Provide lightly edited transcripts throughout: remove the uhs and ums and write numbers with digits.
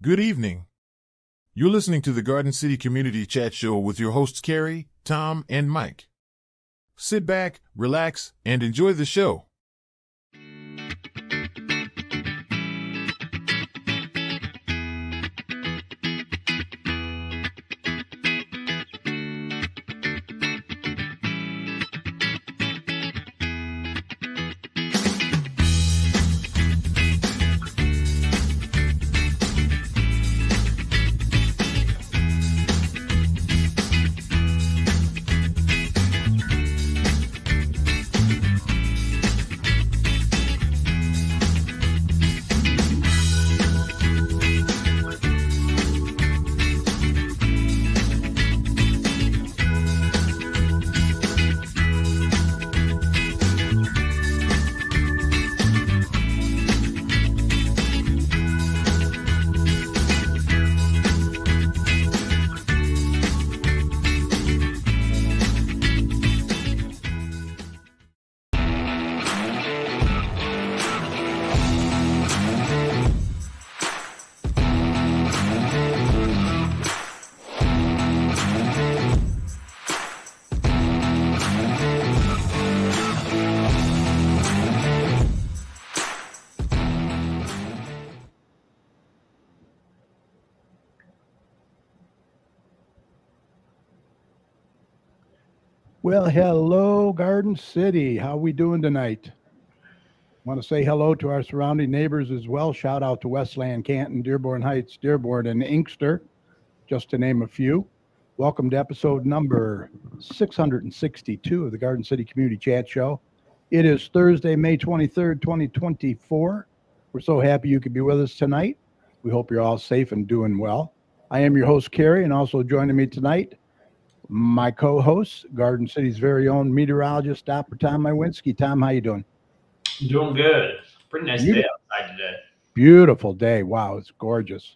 Good evening. You're listening to the Garden City Community Chat Show with your hosts Carrie, Tom, and Mike. Sit back, relax, and enjoy the show. Well, hello, Garden City. How we doing tonight? Want to say hello to our surrounding neighbors as well. Shout out to Westland, Canton, Dearborn Heights, Dearborn, and Inkster, just to name a few. Welcome to episode number 662 of the Garden City Community Chat Show. It is Thursday, May 23rd, 2024. We're so happy you could be with us tonight. We hope you're all safe and doing well. I am your host, Carrie, and also joining me tonight, my co-host, Garden City's very own meteorologist, Dr. Tom Mywinski. Tom, how you doing? I'm doing good. Pretty nice day outside today. Beautiful day. Wow, it's gorgeous.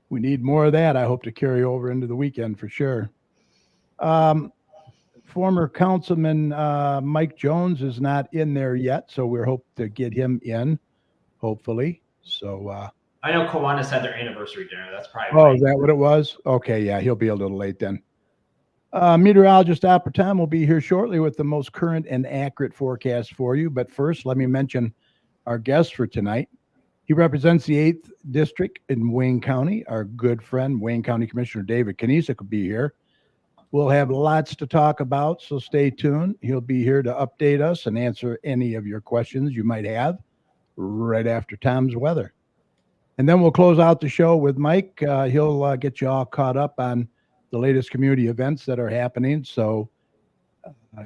We need more of that. I hope to carry over into the weekend for sure. Former Councilman Mike Jones is not in there yet, so we're hope to get him in, hopefully. So I know Kiwanis had their anniversary dinner. That's probably right. Is that what it was? Okay, yeah, he'll be a little late then. Meteorologist Dr. Tom will be here shortly with the most current and accurate forecast for you. But first, let me mention our guest for tonight. He represents the 8th District in Wayne County. Our good friend, Wayne County Commissioner David Knezek, will be here. We'll have lots to talk about, so stay tuned. He'll be here to update us and answer any of your questions you might have right after Tom's weather. And then we'll close out the show with Mike. He'll get you all caught up on the latest community events that are happening, so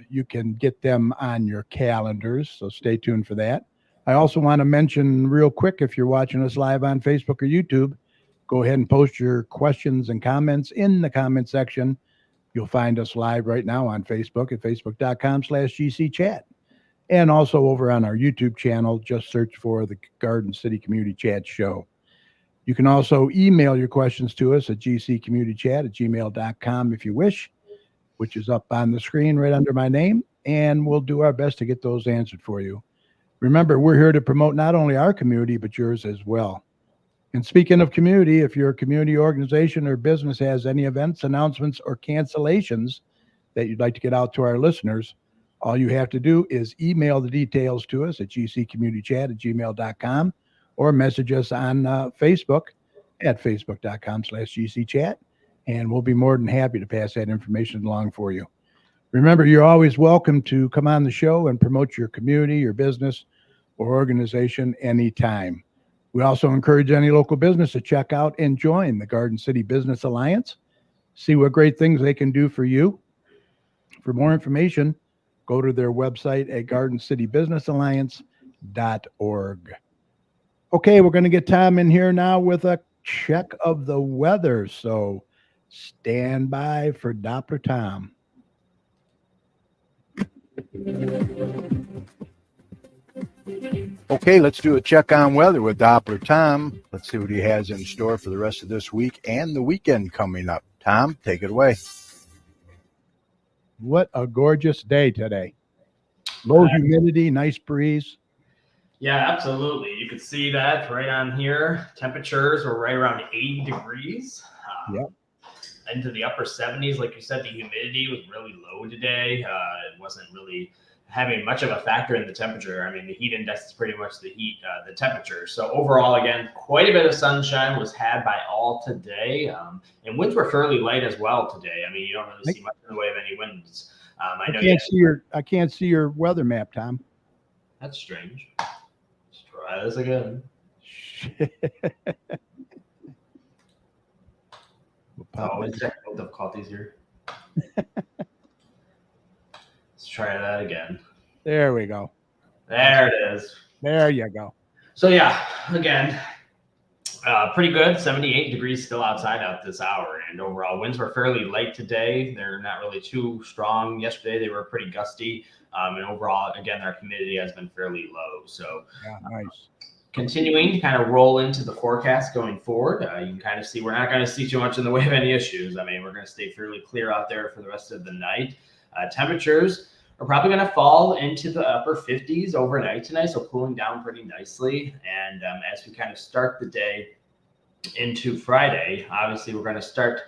you can get them on your calendars, so stay tuned for that. I also want to mention real quick, if you're watching us live on Facebook or YouTube, go ahead and post your questions and comments in the comment section. You'll find us live right now on Facebook at facebook.com/GCChat. And also over on our YouTube channel, just search for the Garden City Community Chat Show. You can also email your questions to us at gccommunitychat@gmail.com if you wish, which is up on the screen right under my name, and we'll do our best to get those answered for you. Remember, we're here to promote not only our community, but yours as well. And speaking of community, if your community organization or business has any events, announcements, or cancellations that you'd like to get out to our listeners, all you have to do is email the details to us at gccommunitychat@gmail.com. or message us on Facebook at facebook.com/GCChat, and we'll be more than happy to pass that information along for you. Remember, you're always welcome to come on the show and promote your community, your business, or organization anytime. We also encourage any local business to check out and join the Garden City Business Alliance, see what great things they can do for you. For more information, go to their website at gardencitybusinessalliance.org. Okay, we're going to get Tom in here now with a check of the weather. So stand by for Dr. Tom. Okay, let's do a check on weather with Doppler Tom. Let's see what he has in store for the rest of this week and the weekend coming up. Tom, take it away. What a gorgeous day today. Low humidity, nice breeze. Yeah, absolutely. You could see that right on here. Temperatures were right around 80 degrees. Yep. Into the upper 70s. Like you said, the humidity was really low today. It wasn't really having much of a factor in the temperature. I mean, the heat index is pretty much the temperature. So overall, again, quite a bit of sunshine was had by all today. And winds were fairly light as well today. I mean, you don't really see much in the way of any winds. I know I can't see your weather map, Tom. That's strange. Let's try this again. Always technical difficulties here. Let's try that again. There we go. There it is. There you go. So yeah, again, pretty good. 78 degrees still outside at this hour, and overall winds were fairly light today. They're not really too strong. Yesterday they were pretty gusty, and overall, again, our humidity has been fairly low. So yeah, nice. Continuing to kind of roll into the forecast going forward, you can kind of see we're not going to see too much in the way of any issues. I mean, we're going to stay fairly clear out there for the rest of the night. Temperatures are probably going to fall into the upper 50s overnight tonight, so cooling down pretty nicely. And as we kind of start the day into Friday, obviously we're going to start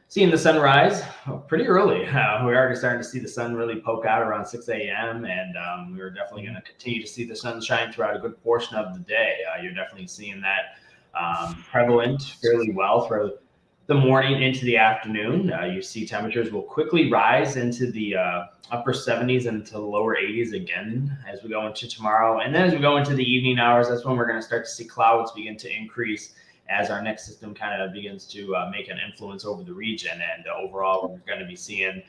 seeing the sunrise pretty early. We're already starting to see the sun really poke out around 6 a.m. And we're definitely going to continue to see the sunshine throughout a good portion of the day. You're definitely seeing that prevalent fairly well throughout the morning into the afternoon. You see temperatures will quickly rise into the upper 70s and into the lower 80s again as we go into tomorrow. And then as we go into the evening hours, that's when we're going to start to see clouds begin to increase as our next system kind of begins to make an influence over the region. And overall, we're going to be seeing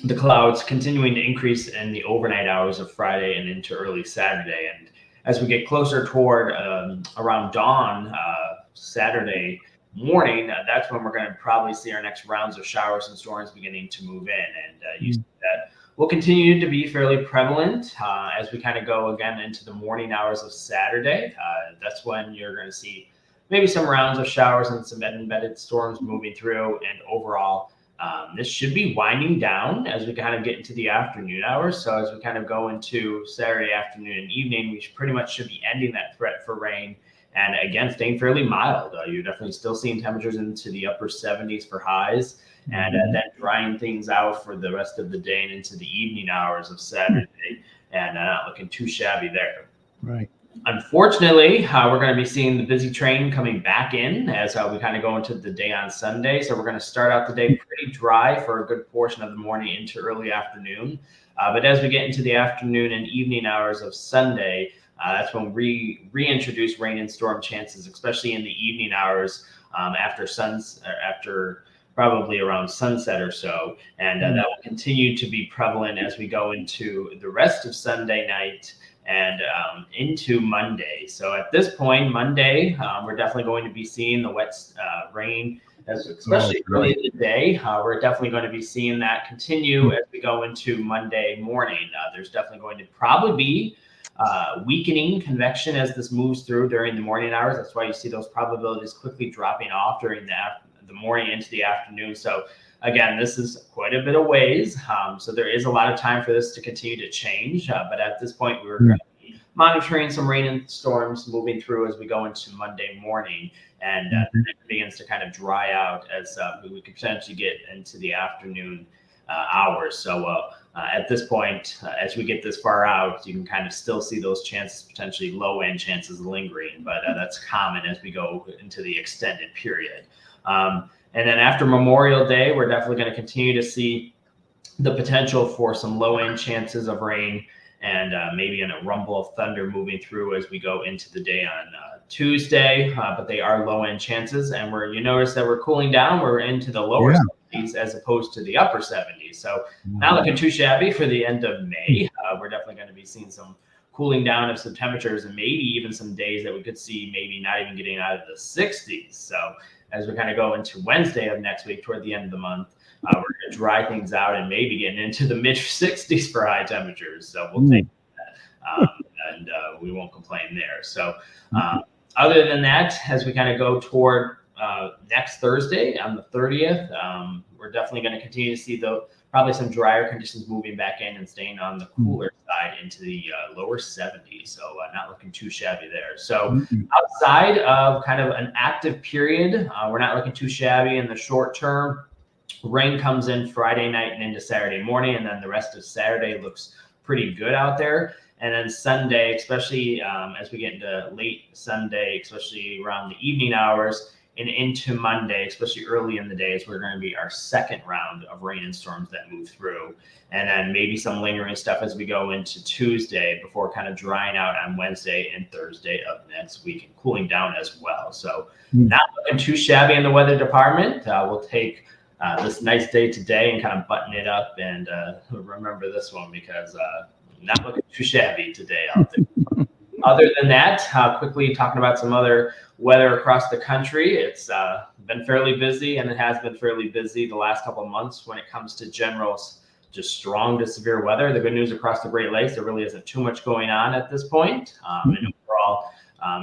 the clouds continuing to increase in the overnight hours of Friday and into early Saturday. And as we get closer toward around dawn Saturday morning, that's when we're going to probably see our next rounds of showers and storms beginning to move in. And you see that will continue to be fairly prevalent as we kind of go again into the morning hours of Saturday. That's when you're going to see maybe some rounds of showers and some embedded storms moving through. And overall, this should be winding down as we kind of get into the afternoon hours. So as we kind of go into Saturday afternoon and evening, we pretty much should be ending that threat for rain. And again, staying fairly mild. You're definitely still seeing temperatures into the upper 70s for highs. And then drying things out for the rest of the day and into the evening hours of Saturday, and not looking too shabby there. Right. Unfortunately, we're going to be seeing the busy train coming back in as we kind of go into the day on Sunday. So we're going to start out the day pretty dry for a good portion of the morning into early afternoon. But as we get into the afternoon and evening hours of Sunday, that's when we reintroduce rain and storm chances, especially in the evening hours after probably around sunset or so. And that will continue to be prevalent as we go into the rest of Sunday night and into Monday. So at this point, Monday, we're definitely going to be seeing the wet rain, especially early in the day. We're definitely going to be seeing that continue as we go into Monday morning. There's definitely going to probably be weakening convection as this moves through during the morning hours. That's why you see those probabilities quickly dropping off during the morning into the afternoon. So again, this is quite a bit of ways. So there is a lot of time for this to continue to change. But at this point, we're going to be monitoring some rain and storms moving through as we go into Monday morning. And then it begins to kind of dry out as we could potentially get into the afternoon hours. So at this point, as we get this far out, you can kind of still see those chances, potentially low end chances lingering. But that's common as we go into the extended period. And then after Memorial Day, we're definitely going to continue to see the potential for some low-end chances of rain and maybe a rumble of thunder moving through as we go into the day on Tuesday. But they are low-end chances, and you notice that we're cooling down. We're into the lower 70s as opposed to the upper 70s. So not looking too shabby for the end of May. We're definitely going to be seeing some cooling down of some temperatures and maybe even some days that we could see maybe not even getting out of the 60s. So as we kind of go into Wednesday of next week toward the end of the month, we're going to dry things out and maybe getting into the mid 60s for high temperatures. So we'll take that and we won't complain there. So other than that, as we kind of go toward next Thursday on the 30th, we're definitely going to continue to see probably some drier conditions moving back in and staying on the cooler side into the lower 70s. So not looking too shabby there. So outside of kind of an active period, we're not looking too shabby in the short term. Rain comes in Friday night and into Saturday morning, and then the rest of Saturday looks pretty good out there. And then Sunday, especially as we get into late Sunday, especially around the evening hours and into Monday, especially early in the days, we're going to be our second round of rain and storms that move through. And then maybe some lingering stuff as we go into Tuesday before kind of drying out on Wednesday and Thursday of next week and cooling down as well. So not looking too shabby in the weather department. We'll take this nice day today and kind of button it up and remember this one because not looking too shabby today out there. Other than that, quickly talking about some other weather across the country. It's been fairly busy, and it has been fairly busy the last couple of months when it comes to general, just strong to severe weather. The good news across the Great Lakes, there really isn't too much going on at this point. And overall,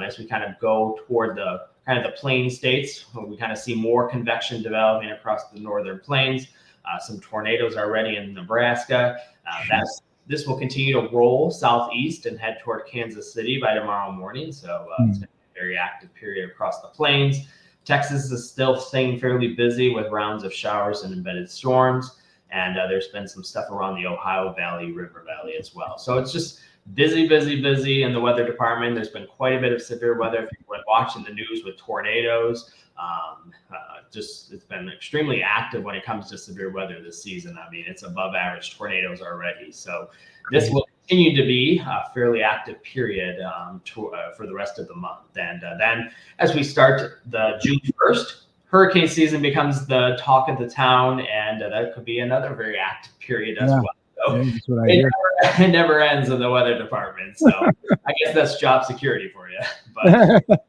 as we kind of go toward the kind of the plain states, we kind of see more convection developing across the northern plains. Some tornadoes already in Nebraska. This will continue to roll southeast and head toward Kansas City by tomorrow morning. So it's going to be a very active period across the plains. Texas is still staying fairly busy with rounds of showers and embedded storms. And there's been some stuff around the Ohio Valley, River Valley as well. So it's just busy in the weather department. There's been quite a bit of severe weather. If you've been watching the news with tornadoes, it's been extremely active when it comes to severe weather this season. I mean, it's above average tornadoes already. So this will continue to be a fairly active period for the rest of the month. And then as we start the June 1st, hurricane season becomes the talk of the town, and that could be another very active period as well. So it never ends in the weather department. So I guess that's job security for you. But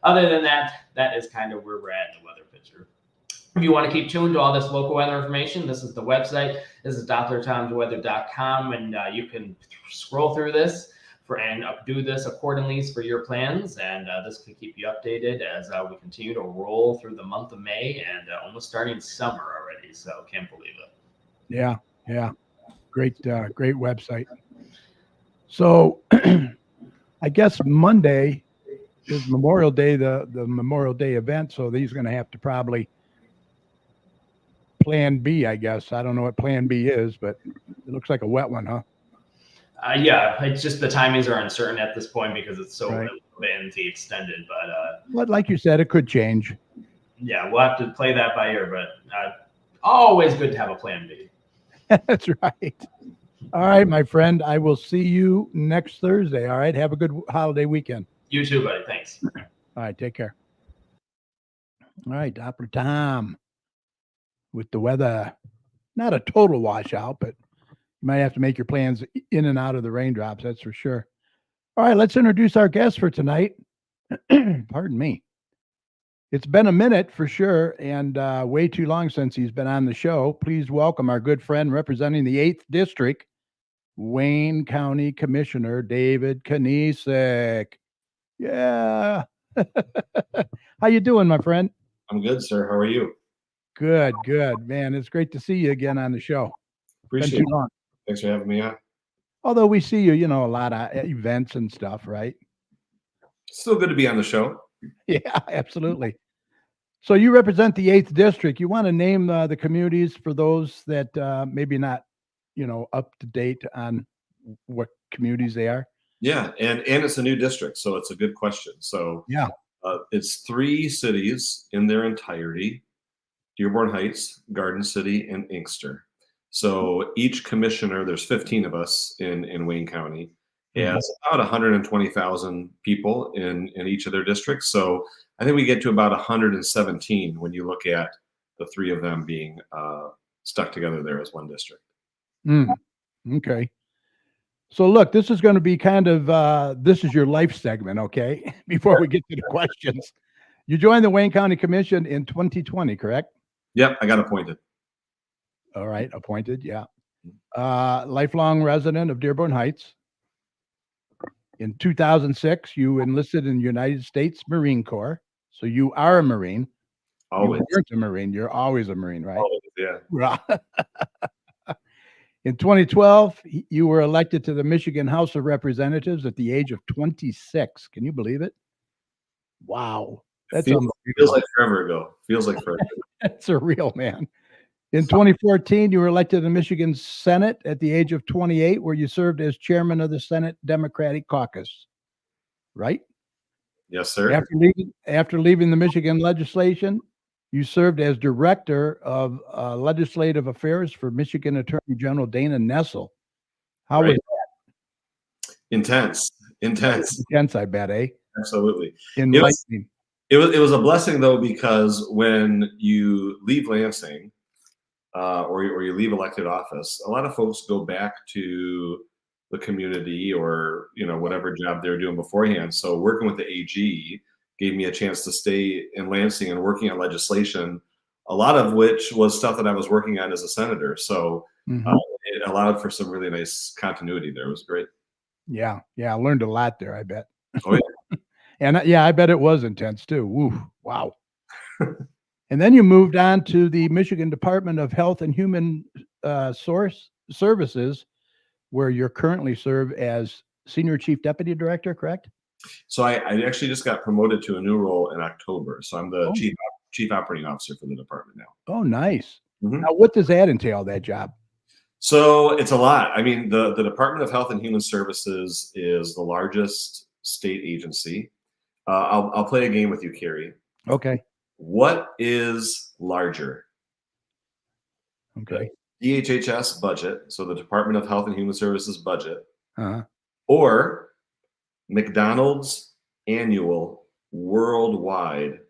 other than that, that is kind of where we're at in the weather picture. If you want to keep tuned to all this local weather information, this is the website. This is DopplerTimesWeather.com, and you can scroll through this and do this accordingly for your plans. And this can keep you updated as we continue to roll through the month of May and almost starting summer already. So can't believe it. Yeah. Great website. So I guess Monday is Memorial Day, the Memorial Day event. So these are going to have to probably plan B, I guess. I don't know what plan B is, but it looks like a wet one, huh? Yeah, it's just the timings are uncertain at this point because it's so the extended. But like you said, it could change. Yeah, we'll have to play that by ear. But always good to have a plan B. That's right. All right, my friend. I will see you next Thursday. All right. Have a good holiday weekend. You too, buddy. Thanks. All right. Take care. All right. Doppler Tom with the weather. Not a total washout, but you might have to make your plans in and out of the raindrops. That's for sure. All right. Let's introduce our guest for tonight. Pardon me. It's been a minute for sure, and way too long since he's been on the show. Please welcome our good friend representing the 8th District, Wayne County Commissioner David Knezek. Yeah. How you doing, my friend? I'm good, sir. How are you? Good. Man, it's great to see you again on the show. Appreciate it. Long. Thanks for having me on. Although we see you, a lot of events and stuff, right? Still good to be on the show. Yeah, absolutely. So you represent the 8th District. You want to name the communities for those that maybe not, up to date on what communities they are? Yeah, and it's a new district, so it's a good question. So yeah, it's 3 cities in their entirety: Dearborn Heights, Garden City, and Inkster. So each commissioner, there's 15 of us in Wayne County, has about 120,000 people in each of their districts. So I think we get to about 117 when you look at the 3 of them being stuck together there as one district. Okay. So look, this is going to be kind of, this is your life segment, okay? Before we get to the questions. You joined the Wayne County Commission in 2020, correct? Yep, I got appointed. All right, appointed, yeah. Lifelong resident of Dearborn Heights. In 2006, you enlisted in the United States Marine Corps. So you are a Marine. Always. You weren't a Marine. You're always a Marine, right? Always, yeah. In 2012, you were elected to the Michigan House of Representatives at the age of 26. Can you believe it? Wow. That's Feels unbelievable. like forever ago. Feels like forever. That's a real man. In 2014, you were elected to the Michigan Senate at the age of 28, where you served as chairman of the Senate Democratic Caucus. Right? Yes, sir. After leaving the Michigan legislation, you served as director of legislative affairs for Michigan Attorney General Dana Nessel. How was that? Intense. Intense, I bet, eh? Absolutely. Enlightening. It was a blessing though, because when you leave Lansing, or you leave elected office, a lot of folks go back to the community or whatever job they were doing beforehand. So working with the AG gave me a chance to stay in Lansing and working on legislation, a lot of which was stuff that I was working on as a senator. So it allowed for some really nice continuity there. It was great. Yeah, I learned a lot there, I bet. Oh yeah. And I bet it was intense too. Woo, wow. And then you moved on to the Michigan Department of Health and Human Services, where you're currently serve as Senior Chief Deputy Director, correct? So I actually just got promoted to a new role in October. So I'm the chief operating officer for the department now. Oh, nice. Now, what does that entail, that job? So it's a lot. I mean, the Department of Health and Human Services is the largest state agency. I'll play a game with you, Carrie. Okay. What is larger? Okay. The DHHS budget, so the Department of Health and Human Services budget, or McDonald's annual worldwide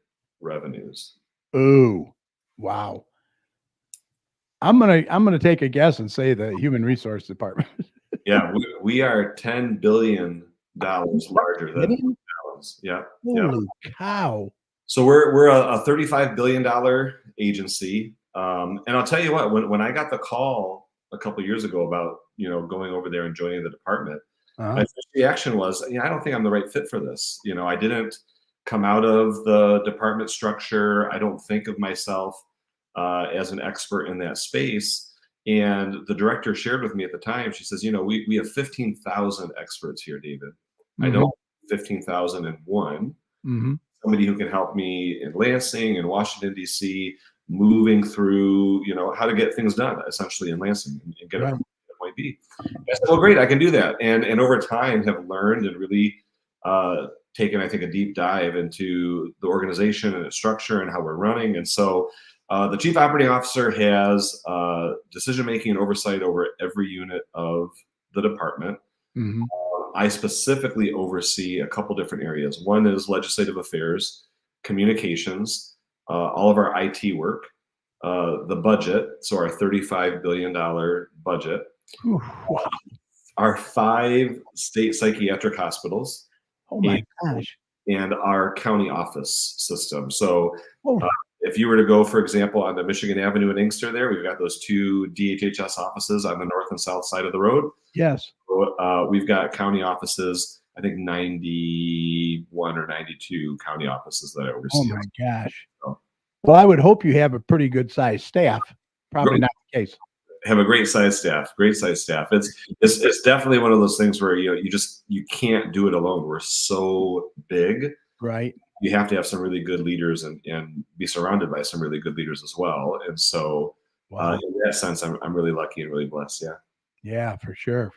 revenues? Ooh, wow. I'm gonna take a guess and say the Human Resource Department. Yeah, we are $10 billion larger than McDonald's. Yeah. Holy cow. So we're a $35 billion agency. And I'll tell you what, when I got the call a couple of years ago about, going over there and joining the department, my first reaction was, I don't think I'm the right fit for this. I didn't come out of the department structure. I don't think of myself as an expert in that space. And the director shared with me at the time, she says, we have 15,000 experts here, David. I don't 15,001. Somebody who can help me in Lansing and Washington, D.C., moving through, how to get things done essentially in Lansing and get it from point B. I said, well, great, I can do that. And over time have learned and really taken, I think, a deep dive into the organization and its structure and how we're running. And so the chief operating officer has decision-making and oversight over every unit of the department. I specifically oversee a couple different areas. One is legislative affairs, communications, all of our IT work, the budget, so our $35 billion budget, our 5 state psychiatric hospitals, oh my gosh, and our county office system. So if you were to go, for example, on the Michigan Avenue in Inkster there, we've got those 2 DHHS offices on the north and south side of the road. Yes. So, we've got county offices, I think 91 or 92 county offices that I oversee. Oh my gosh. Well, I would hope you have a pretty good sized staff. Probably not the case. Have a great size staff. It's definitely one of those things where you can't do it alone. We're so big. Right. You have to have some really good leaders and be surrounded by some really good leaders as well. And so in that sense, I'm really lucky and really blessed. Yeah. Yeah, for sure.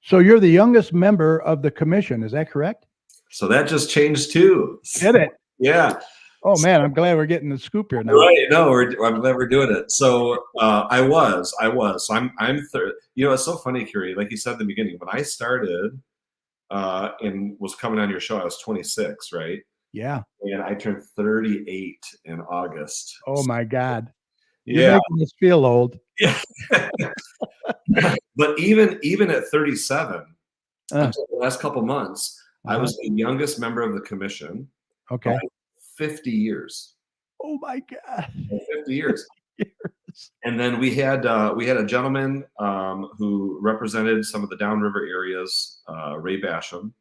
So you're the youngest member of the commission. Is that correct? So that just changed too. Did it? Yeah. Oh man, I'm glad we're getting the scoop here now. Right. No, I'm glad we're doing it. So I was. So I'm third. It's so funny, Curie. Like you said at the beginning, when I started and was coming on your show, I was 26, right? Yeah. And I turned 38 in August. Oh my God. You're making us feel old. Yeah. But even at 37, until the last couple months, I was the youngest member of the commission. Okay. 50 years. Oh my God. 50 years. And then we had a gentleman who represented some of the downriver areas, Ray Basham,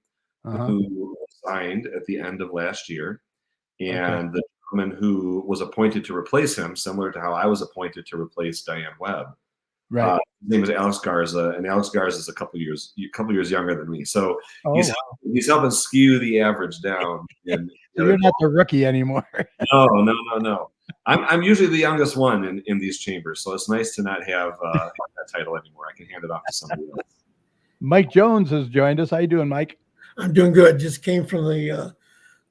who resigned at the end of last year. And the gentleman who was appointed to replace him, similar to how I was appointed to replace Diane Webb, Right. His name is Alex Garza, and Alex Garza is a couple years younger than me. So he's helping skew the average down. So you're not the rookie anymore. No. I'm usually the youngest one in these chambers, so it's nice to not have that title anymore. I can hand it off to somebody else. Mike Jones has joined us. How you doing, Mike? I'm doing good. Just came from the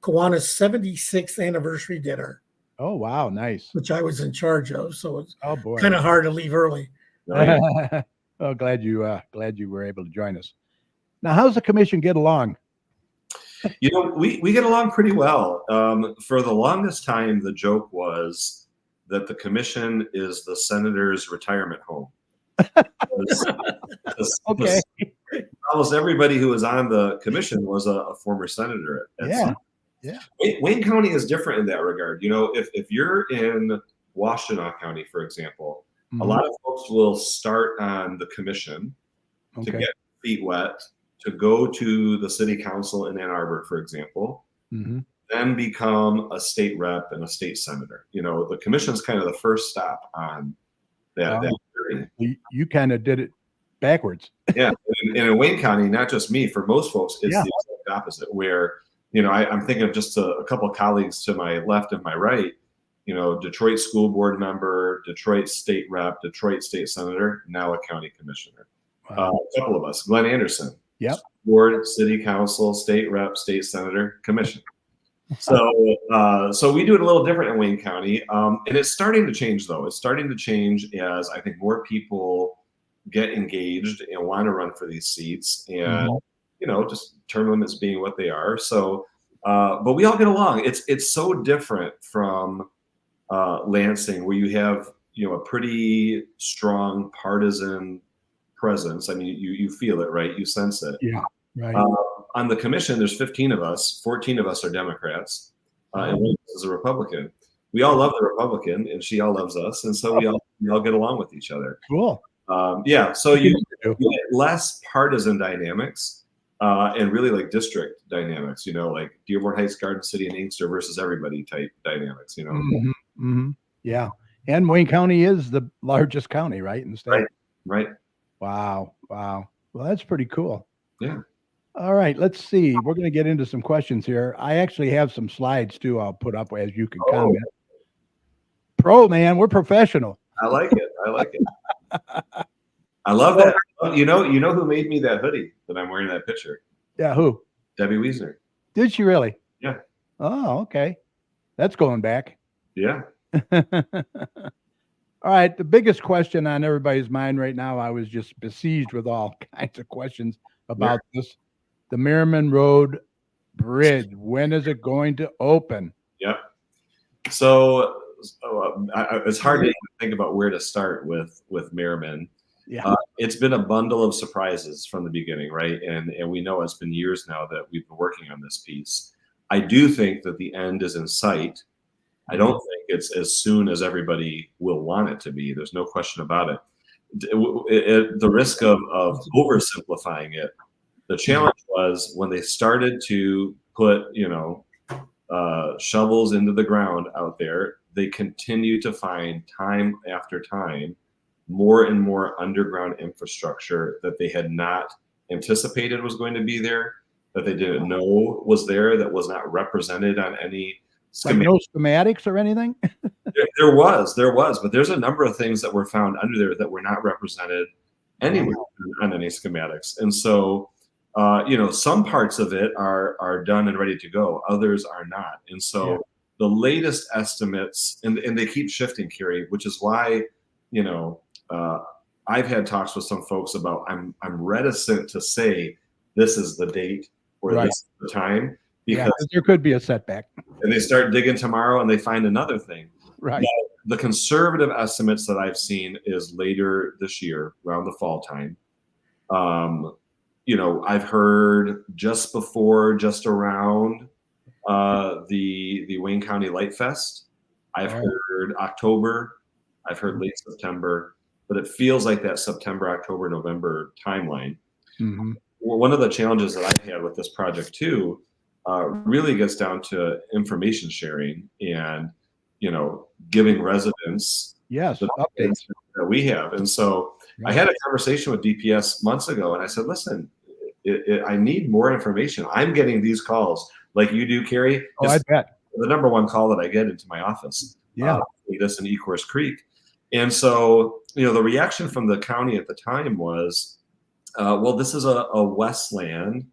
Kiwanis 76th anniversary dinner. Oh, wow. Nice. Which I was in charge of. So it's boy, kind of hard to leave early. Oh, glad you were able to join us. Now, how's the commission get along? We get along pretty well. For the longest time, the joke was that the commission is the senator's retirement home. Okay. Almost everybody who was on the commission was a former senator. Yeah. Wayne County is different in that regard. If you're in Washtenaw County, for example, a lot of folks will start on the commission to get feet wet, to go to the city council in Ann Arbor, for example, then become a state rep and a state senator. The commission is kind of the first stop on that journey. You kind of did it backwards. Yeah. And in Wayne County, not just me, for most folks, it's the exact opposite, where, I'm thinking of just a couple of colleagues to my left and my right, Detroit school board member, Detroit state rep, Detroit state senator, now a county commissioner. Wow. A couple of us, Glenn Anderson, yep, board, city council, state rep, state senator, commission. So we do it a little different in Wayne County. And it's starting to change, though. It's starting to change as I think more people get engaged and want to run for these seats, and just term them as being what they are. So, but we all get along. It's so different from Lansing, where you have a pretty strong partisan presence. I mean, you feel it, right? You sense it. Yeah, right. On the commission, there's 15 of us. 14 of us are Democrats, and one of us is a Republican. We all love the Republican, and she all loves us, and so we all get along with each other. Cool. So you get less partisan dynamics, and really like district dynamics. Like Dearborn Heights, Garden City, and Inkster versus everybody type dynamics. Yeah, and Wayne County is the largest county, right, in the state. Right. Wow. Well, that's pretty cool. Yeah. All right, let's see. We're going to get into some questions here. I actually have some slides too. I'll put up as you can comment. Pro, man, we're professional. I like it. I love that. You know who made me that hoodie that I'm wearing in that picture? Yeah, who? Debbie Wiesner. Did she really? Yeah. Oh, okay. That's going back. Yeah. All right. The biggest question on everybody's mind right now, I was just besieged with all kinds of questions about this. The Merriman Road Bridge. When is it going to open? Yep. So it's hard to even think about where to start with Merriman. Yeah. It's been a bundle of surprises from the beginning, right? And we know it's been years now that we've been working on this piece. I do think that the end is in sight. I don't think it's as soon as everybody will want it to be. There's no question about it. The risk of oversimplifying it, the challenge was when they started to put, shovels into the ground out there, they continue to find time after time more and more underground infrastructure that they had not anticipated was going to be there, that they didn't know was there, that was not represented on any schematic. Like no schematics or anything? There was, but there's a number of things that were found under there that were not represented anywhere on any schematics. And so, some parts of it are done and ready to go. Others are not. And so the latest estimates, and they keep shifting, Carrie, which is why, I've had talks with some folks about I'm reticent to say this is the date or this is the time, because there could be a setback. And they start digging tomorrow and they find another thing. Right. But the conservative estimates that I've seen is later this year, around the fall time. I've heard just around the Wayne County Light Fest. I've heard October. I've heard late September, but it feels like that September, October, November timeline. Mm-hmm. One of the challenges that I've had with this project too really gets down to information sharing and, giving residents the updates that we have. And so I had a conversation with DPS months ago, and I said, listen, I need more information. I'm getting these calls like you do, Carrie. Oh, I bet. The number one call that I get into my office. Yeah. This in Ecorse Creek. And so, the reaction from the county at the time was, well, this is a Westland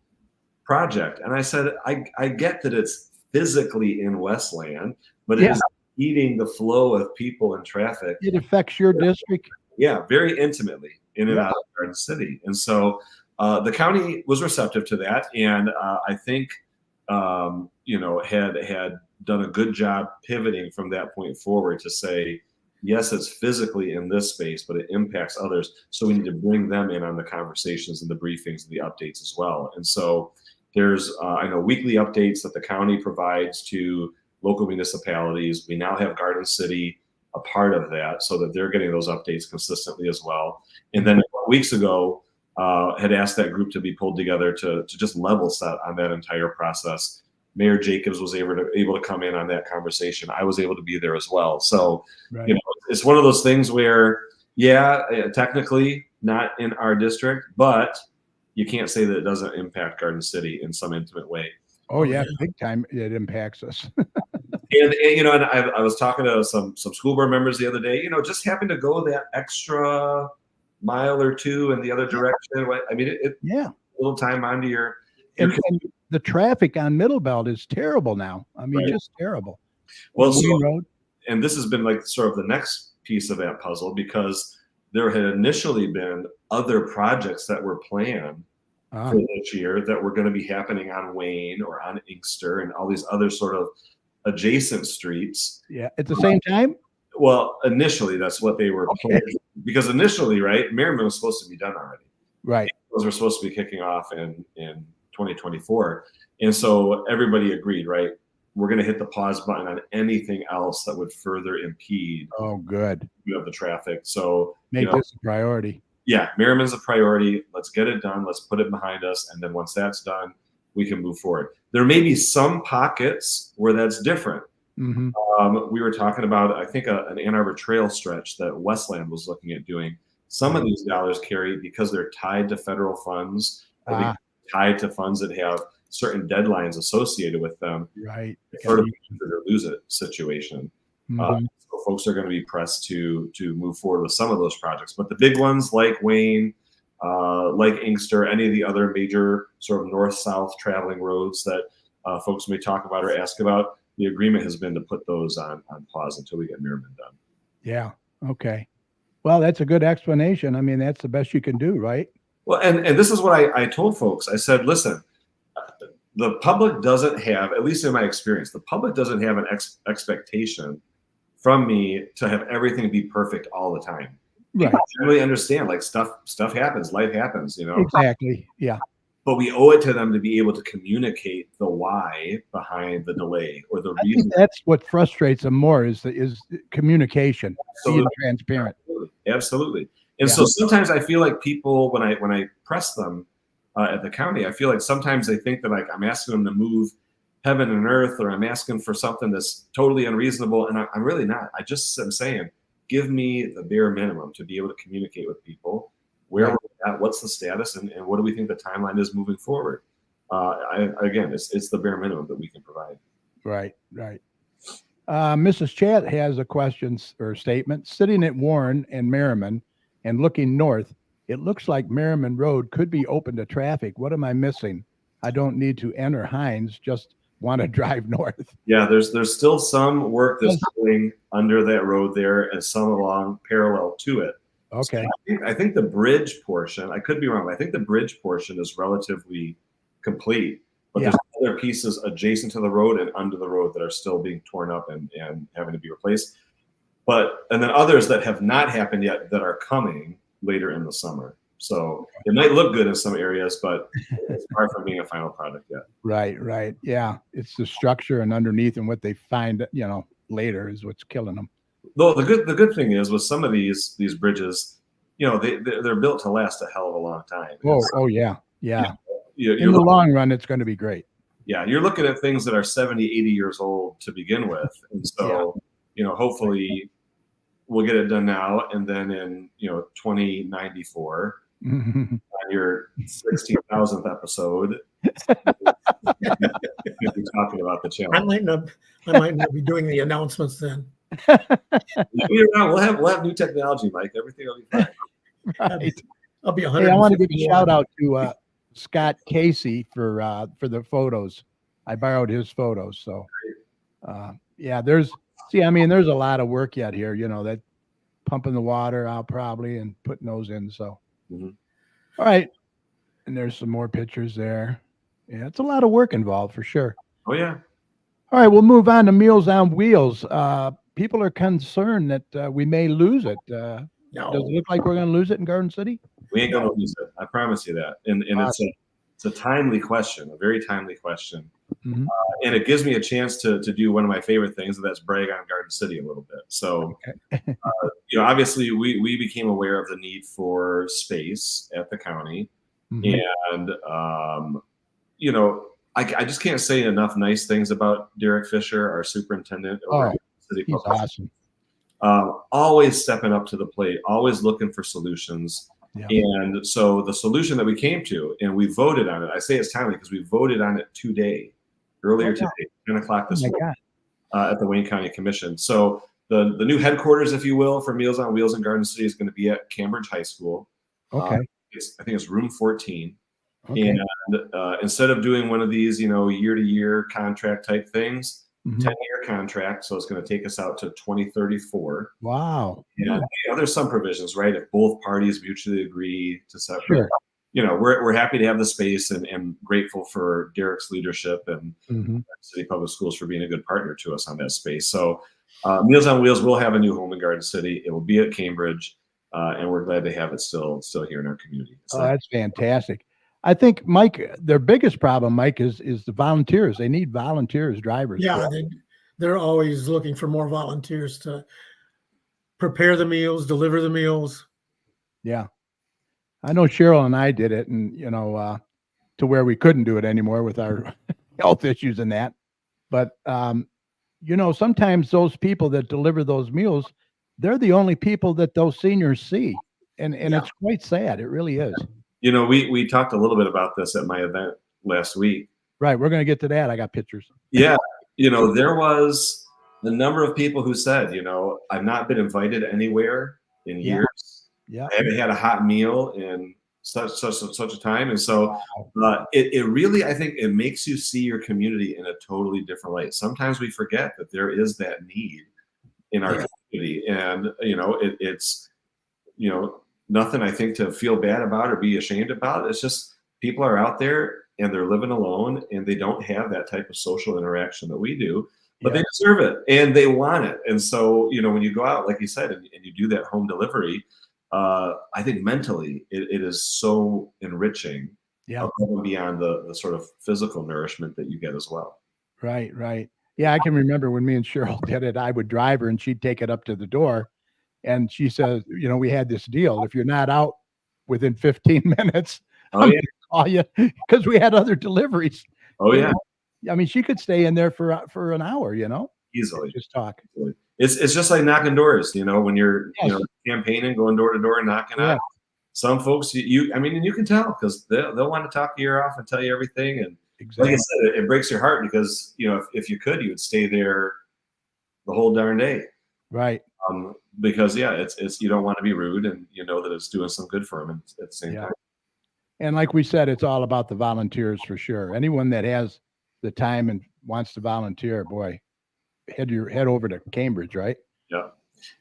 project. And I said, I get that it's physically in Westland, but it is eating the flow of people and traffic. It affects your district. Yeah, very intimately in and out of Garden City. And so the county was receptive to that. And I think, had done a good job pivoting from that point forward to say, yes, it's physically in this space, but it impacts others. So we need to bring them in on the conversations and the briefings and the updates as well. And so there's, I know, weekly updates that the county provides to local municipalities. We now have Garden City a part of that so that they're getting those updates consistently as well. And then weeks ago, had asked that group to be pulled together to just level set on that entire process. Mayor Jacobs was able to come in on that conversation. I was able to be there as well. So, it's one of those things where, technically not in our district, but you can't say that it doesn't impact Garden City in some intimate way. Oh yeah, big time. It impacts us. and I was talking to some school board members the other day. Just having to go that extra mile or two in the other direction. I mean, a little time onto your and the traffic on Middle Belt is terrible now. I mean, just terrible. Well, and this has been like sort of the next piece of that puzzle, because there had initially been other projects that were planned for this year that were going to be happening on Wayne or on Inkster and all these other sort of adjacent streets. Yeah, at the same time? Well, initially that's what they were planning, because initially, Merriman was supposed to be done already. Right. Those were supposed to be kicking off in 2024. And so everybody agreed, we're going to hit the pause button on anything else that would further impede the traffic. So make this a priority. Yeah, Merriman's a priority. Let's get it done. Let's put it behind us. And then once that's done, we can move forward. There may be some pockets where that's different. Mm-hmm. We were talking about, I think, an Ann Arbor Trail stretch that Westland was looking at doing. Some of these dollars, Carry, because they're tied to federal funds, or tied to funds that have certain deadlines associated with them. Right. Sort of use it or lose it situation. Mm-hmm. So folks are going to be pressed to move forward with some of those projects. But the big ones like Wayne, like Inkster, any of the other major sort of north-south traveling roads that folks may talk about or ask about, the agreement has been to put those on pause until we get Merriman done. Yeah. Okay. Well, that's a good explanation. I mean, that's the best you can do, right? Well, and this is what I told folks. I said, listen, the public doesn't have, at least in my experience, the public doesn't have an expectation from me to have everything be perfect all the time. Right. People generally understand, like stuff happens, life happens, Exactly. Yeah. But we owe it to them to be able to communicate the why behind the delay or the reason. That's what frustrates them more is communication, being transparent. Absolutely. And so sometimes I feel like people, when I press them at the county, I feel like sometimes they think that like I'm asking them to move heaven and earth, or I'm asking for something that's totally unreasonable. And I'm really not. I just am saying, give me the bare minimum to be able to communicate with people. Where we're at, what's the status, and what do we think the timeline is moving forward? Again, it's the bare minimum that we can provide. Right. Mrs. Chat has a question or statement. Sitting at Warren and Merriman and looking north, it looks like Merriman Road could be open to traffic. What am I missing? I don't need to enter Hines, just want to drive north. Yeah, there's still some work that's going under that road there, and some along parallel to it. Okay. So I think the bridge portion, I could be wrong, but I think the bridge portion is relatively complete. But there's other pieces adjacent to the road and under the road that are still being torn up and having to be replaced. And then others that have not happened yet that are coming later in the summer. So it might look good in some areas, but it's far from being a final product yet. Right. Yeah. It's the structure and underneath, and what they find, later is what's killing them. Though the good thing is with some of these bridges, they're built to last a hell of a long time. Oh yeah. In the long run, it's going to be great. Yeah, you're looking at things that are 70, 80 years old to begin with, and so hopefully we'll get it done now, and then in 2094, on your 16,000th episode, we'll be talking about the I challenge. might not be doing the announcements then. We'll have new technology, Mike. Everything will be fine. Right. I'll be Hey, I want to give a 151. shout out to Scott Casey for the photos. I borrowed his photos, so yeah. There's a lot of work yet here. That pumping the water out probably and putting those in. So, Mhm. All right, and there's some more pictures there. Yeah, it's a lot of work involved for sure. Oh yeah. All right, we'll move on to Meals on Wheels. People are concerned that we may lose it. Does No, it look like we're going to lose it in Garden City? We ain't gonna lose it. I promise you that. And it's a timely question, a very timely question. Mhm. And it gives me a chance to do one of my favorite things, and that's brag on Garden City a little bit. So, obviously we became aware of the need for space at the county, Mhm. and I just can't say enough nice things about Derek Fisher, our superintendent over at City He's Public. awesome. Always stepping up to the plate, always looking for solutions. Yeah. And so the solution that we came to, and we voted on it. I say it's timely because we voted on it earlier today, 10 o'clock this morning, at the Wayne County Commission. So the new headquarters, if you will, for Meals on Wheels in Garden City is going to be at Cambridge High School. Okay. I think it's room 14. Okay. And instead of doing one of these, year-to-year contract type things, Mhm. 10-year contract, so it's going to take us out to 2034. Wow. Yeah, there's some provisions, right? If both parties mutually agree to separate, Sure. We're happy to have the space and grateful for Derek's leadership and Mhm. City Public Schools for being a good partner to us on that space. So Meals on Wheels will have a new home in Garden City. It will be at Cambridge, and we're glad to have it still here in our community. So, That's fantastic. I think, Mike, their biggest problem, Mike, is the volunteers. They need volunteers, drivers. yeah, they're always looking for more volunteers to prepare the meals, deliver the meals. Yeah. I know Cheryl and I did it, and to where we couldn't do it anymore with our health issues and that. But sometimes those people that deliver those meals, they're the only people that those seniors see, and it's quite sad. It really is. we talked a little bit about this at my event last week. Right. We're going to get to that. I got pictures. Yeah. There was the number of people who said, I've not been invited anywhere in years. Yeah. I haven't had a hot meal in such a time. And so it really, I think it makes you see your community in a totally different light. Sometimes we forget that there is that need in our community. And, it's nothing I think to feel bad about or be ashamed about. It's just people are out there and they're living alone and they don't have that type of social interaction that we do, but they deserve it and they want it. And so, when you go out, like you said, and you do that home delivery, I think mentally it is so enriching above and beyond the sort of physical nourishment that you get as well. Right, right. Yeah, I can remember when me and Cheryl did it, I would drive her and she'd take it up to the door. And she says, we had this deal. If you're not out within 15 minutes, I'm going to call you, because we had other deliveries. Oh, yeah. I mean, she could stay in there for an hour, easily. Just talk. It's just like knocking doors, when you're campaigning, going door to door and knocking out. Some folks, you can tell because they'll want to talk your ear off and tell you everything. And like I said, it breaks your heart because if you could, you would stay there the whole darn day. Right. Because it's you don't want to be rude, and that it's doing some good for them at the same time. And like we said, it's all about the volunteers for sure. Anyone that has the time and wants to volunteer, boy, head over to Cambridge, right? Yeah.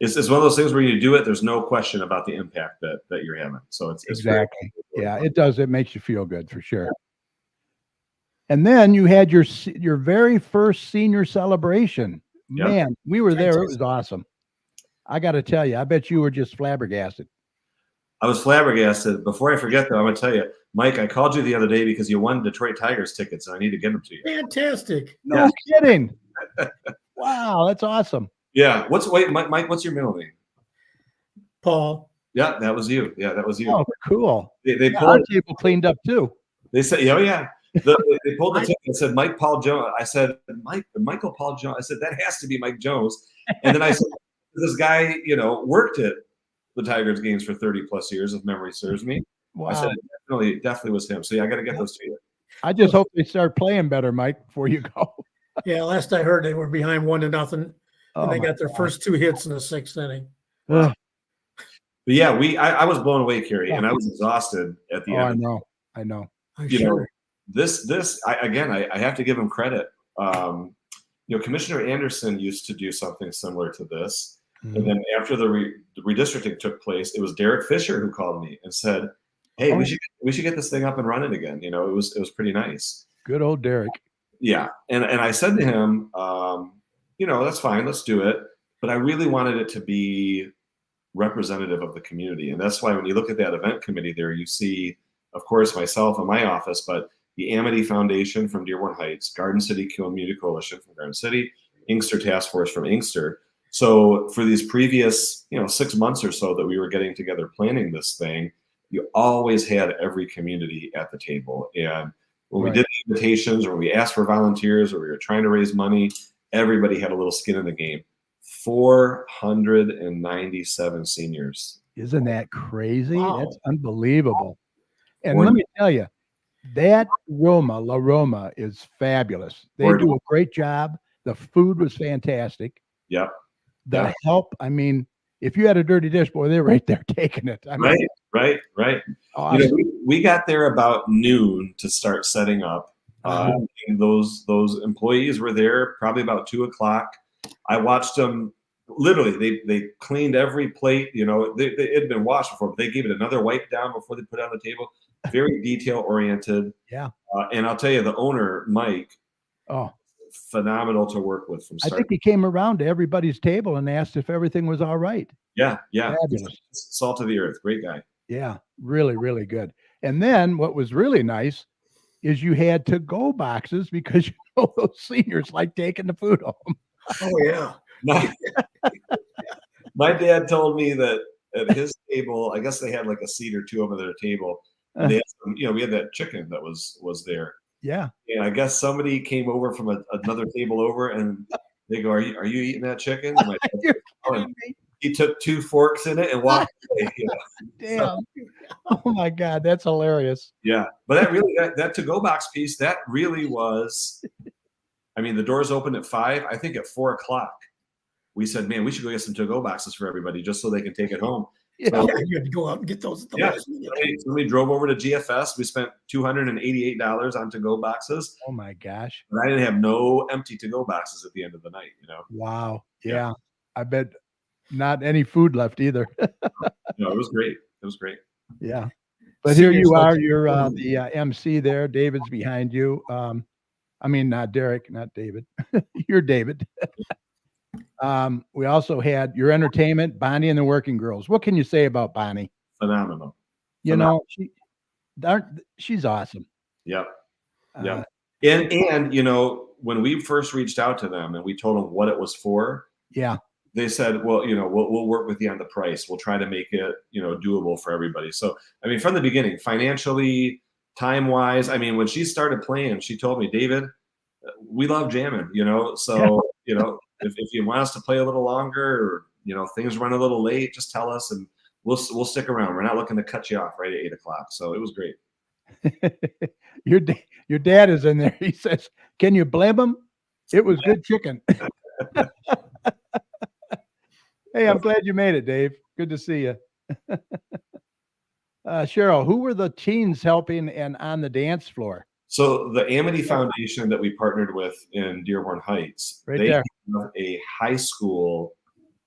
It's one of those things where you do it, there's no question about the impact that you're having. So it's exactly. It does. It makes you feel good for sure. And then you had your very first senior celebration. Man, we were there. It was awesome. I got to tell you, I bet you were just flabbergasted. I was flabbergasted. Before I forget, though, I'm going to tell you, Mike, I called you the other day because you won Detroit Tigers tickets, and I need to get them to you. Fantastic. No kidding. Wow, that's awesome. Yeah. Mike, what's your middle name? Paul. Yeah, that was you. Yeah, that was you. Oh, cool. They pulled our table cleaned up too. They said, oh, yeah. They pulled the ticket and said, Mike Paul Jones. I said, Michael Paul Jones. I said, that has to be Mike Jones. And then I said, this guy, worked at the Tigers games for 30 plus years, if memory serves me. Wow. I said it definitely was him. So yeah, I got to get those to you. I just hope they start playing better, Mike, before you go. Yeah, last I heard, they were behind 1-0, Oh, and they my got their God. first 2 hits in the 6th inning. Ugh. But yeah, I was blown away, Kerry, Yeah. and I was exhausted at the Oh, end. I know. I'm You sure. know, I have to give him credit. Commissioner Anderson used to do something similar to this. Mhm. And then after the redistricting took place, it was Derek Fisher who called me and said, "Hey, Oh. we should get this thing up and running again." It was pretty nice. Good old Derek. Yeah, and I said to him, that's fine, let's do it. But I really wanted it to be representative of the community, and that's why when you look at that event committee there, you see, of course, myself in my office, but the Amity Foundation from Dearborn Heights, Garden City Community Coalition from Garden City, Inkster Task Force from Inkster. So for these previous, 6 months or so that we were getting together planning this thing, you always had every community at the table. And when we did the invitations, or when we asked for volunteers, or we were trying to raise money, everybody had a little skin in the game. 497 seniors. Isn't that crazy? Wow. That's unbelievable. And Or- let me tell you, that La Roma is fabulous. They Or- do a great job. The food was fantastic. Yep. The Yeah. help, I mean, if you had a dirty dish, boy, they're right there taking it. I mean, Right. awesome. We got there about noon to start setting up. And those employees were there probably about 2:00. I watched them. Literally, they cleaned every plate. It had been washed before, but they gave it another wipe down before they put it on the table. Very detail oriented. Yeah. And I'll tell you, the owner, Mike, Oh, phenomenal to work with from I start. think he came around to everybody's table and asked if everything was all right. Yeah. Fabulous. Salt of the earth, great guy. Yeah, really, really good. And then what was really nice is you had to-go boxes because those seniors like taking the food home. Oh, yeah. My dad told me that at his table, I guess they had like a seat or two over their table. And they had some, we had that chicken that was there. Yeah. And I guess somebody came over from another table over, and they go, "Are you eating that chicken?" And my dad You're said, kidding me. he took 2 forks in it and walked away. Damn. Oh my God, that's hilarious. Yeah, but that to-go box piece, that really was. I mean, the doors opened at 5. I think at 4:00, we said, "Man, we should go get some to-go boxes for everybody, just so they can take it home." Yeah. So, Yeah, you had to go out and get those at the last minute. so we drove over to GFS. We spent $288 on to-go boxes, Oh my gosh. but I didn't have no empty to-go boxes at the end of the night. Wow. Yeah. Yeah. I bet not any food left either. No, it was great. It was great. Yeah. But here you Seniors are. like- You're the MC there. David's behind you. I mean, not Derek, not David. You're David. We also had your entertainment, Bonnie and the Working Girls. What can you say about Bonnie? Phenomenal. You know, she's awesome. Yep. Uh, Yep. And when we first reached out to them and we told them what it was for, Yeah. they said, "Well, we'll work with you on the price. We'll try to make it, doable for everybody." So, I mean, from the beginning, financially, time-wise, I mean, when she started playing, she told me, "David, we love jamming, so, if you want us to play a little longer, or, things run a little late, just tell us and we'll stick around. We're not looking to cut you off right at 8:00. So it was great. Your dad is in there. He says, "Can you blame him? It was good chicken." Hey, I'm glad you made it, Dave. Good to see you. Cheryl, who were the teens helping and on the dance floor? So the Amity Foundation that we partnered with in Dearborn Heights, Right they there. have a high school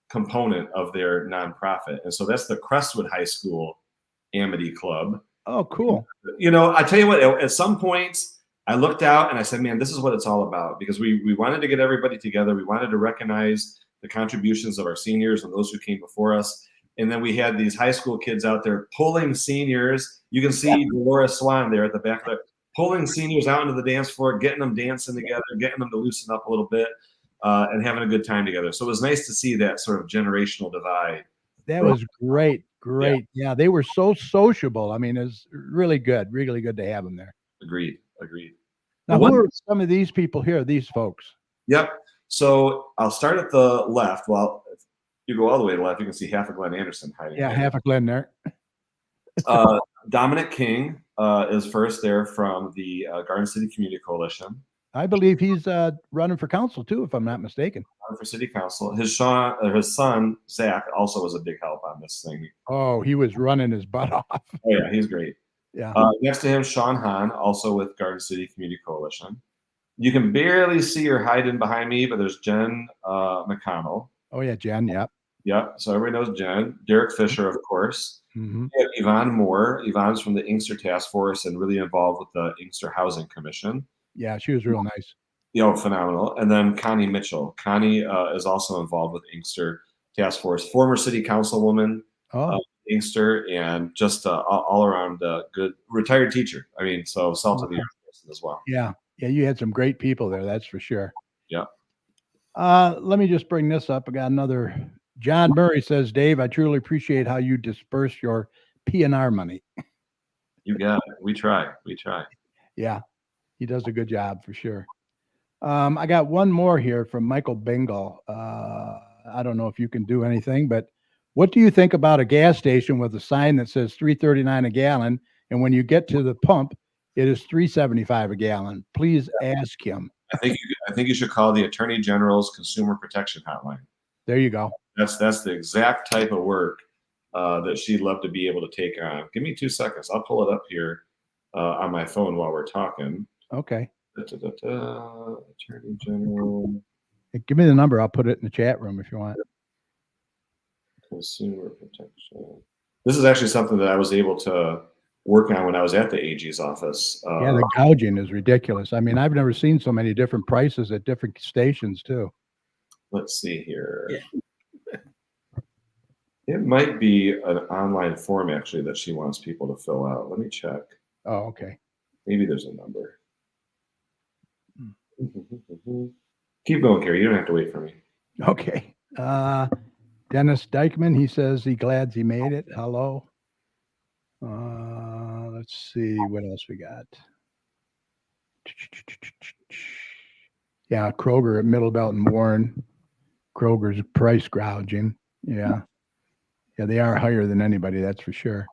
component of their nonprofit. And so that's the Crestwood High School Amity Club. Oh, cool. I tell you what, at some points I looked out and I said, man, this is what it's all about, because we wanted to get everybody together. We wanted to recognize the contributions of our seniors and those who came before us. And then we had these high school kids out there pulling seniors. You can see Dolores Swan there at the back there, pulling seniors out into the dance floor, getting them dancing together, getting them to loosen up a little bit, and having a good time together. So it was nice to see that sort of generational divide. That was great. Great. Yeah, they were so sociable. I mean, it's really good to have them there. Agreed. Now, Well, who are some of these people here, these folks? Yep. So I'll start at the left. Well, you go all the way to the left, you can see half of Glenn Anderson hiding. Yeah, there. half a Glen there. Dominic King is first there from the Garden City Community Coalition. I believe he's running for council too, if I'm not mistaken. For city council. His son, Zach, also was a big help on this thing. Oh, he was running his butt off. Oh, yeah, he's great. Yeah. Next to him, Sean Hahn, also with Garden City Community Coalition. You can barely see her hiding behind me, but there's Jen McConnell. Oh, yeah, Jen. Yep. Yep. So everybody knows Jen. Derek Fisher, of course. Mm-hmm. We have Yvonne Moore. Yvonne's from the Inkster Task Force and really involved with the Inkster Housing Commission. Yeah, she was real nice. Phenomenal. And then Connie Mitchell. Connie is also involved with Inkster Task Force, former city councilwoman, Inkster, and just all around good retired teacher. I mean, so salt of the earth person as well. Yeah. Yeah, you had some great people there, that's for sure. Yeah. Let me just bring this up. I got another. John Murray says, Dave, I truly appreciate how you disperse your P&R money. You got it. We try. Yeah, he does a good job for sure. I got one more here from Michael Bengal. I don't know if you can do anything, but what do you think about a gas station with a sign that says $3.39 a gallon, and when you get to the pump, it is $3.75 a gallon? Please ask him. I think you should call the Attorney General's Consumer Protection Hotline. There you go. That's the exact type of work that she'd love to be able to take on. Give me 2 seconds. I'll pull it up here on my phone while we're talking. Okay. Attorney General. Hey, give me the number. I'll put it in the chat room if you want. Consumer Protection. This is actually something that I was able to work on when I was at the AG's office. Yeah, the gouging is ridiculous. I mean, I've never seen so many different prices at different stations too. Let's see here. Yeah. It might be an online form actually that she wants people to fill out. Let me check. Oh, okay. Maybe there's a number. Keep going, Carrie. You don't have to wait for me. Okay. Dennis Dykman, he says he glad he made it. Hello. Let's see what else we got. Yeah, Kroger at Middle Belt and Warren. Kroger's price gouging. Yeah. Yeah, they are higher than anybody, that's for sure.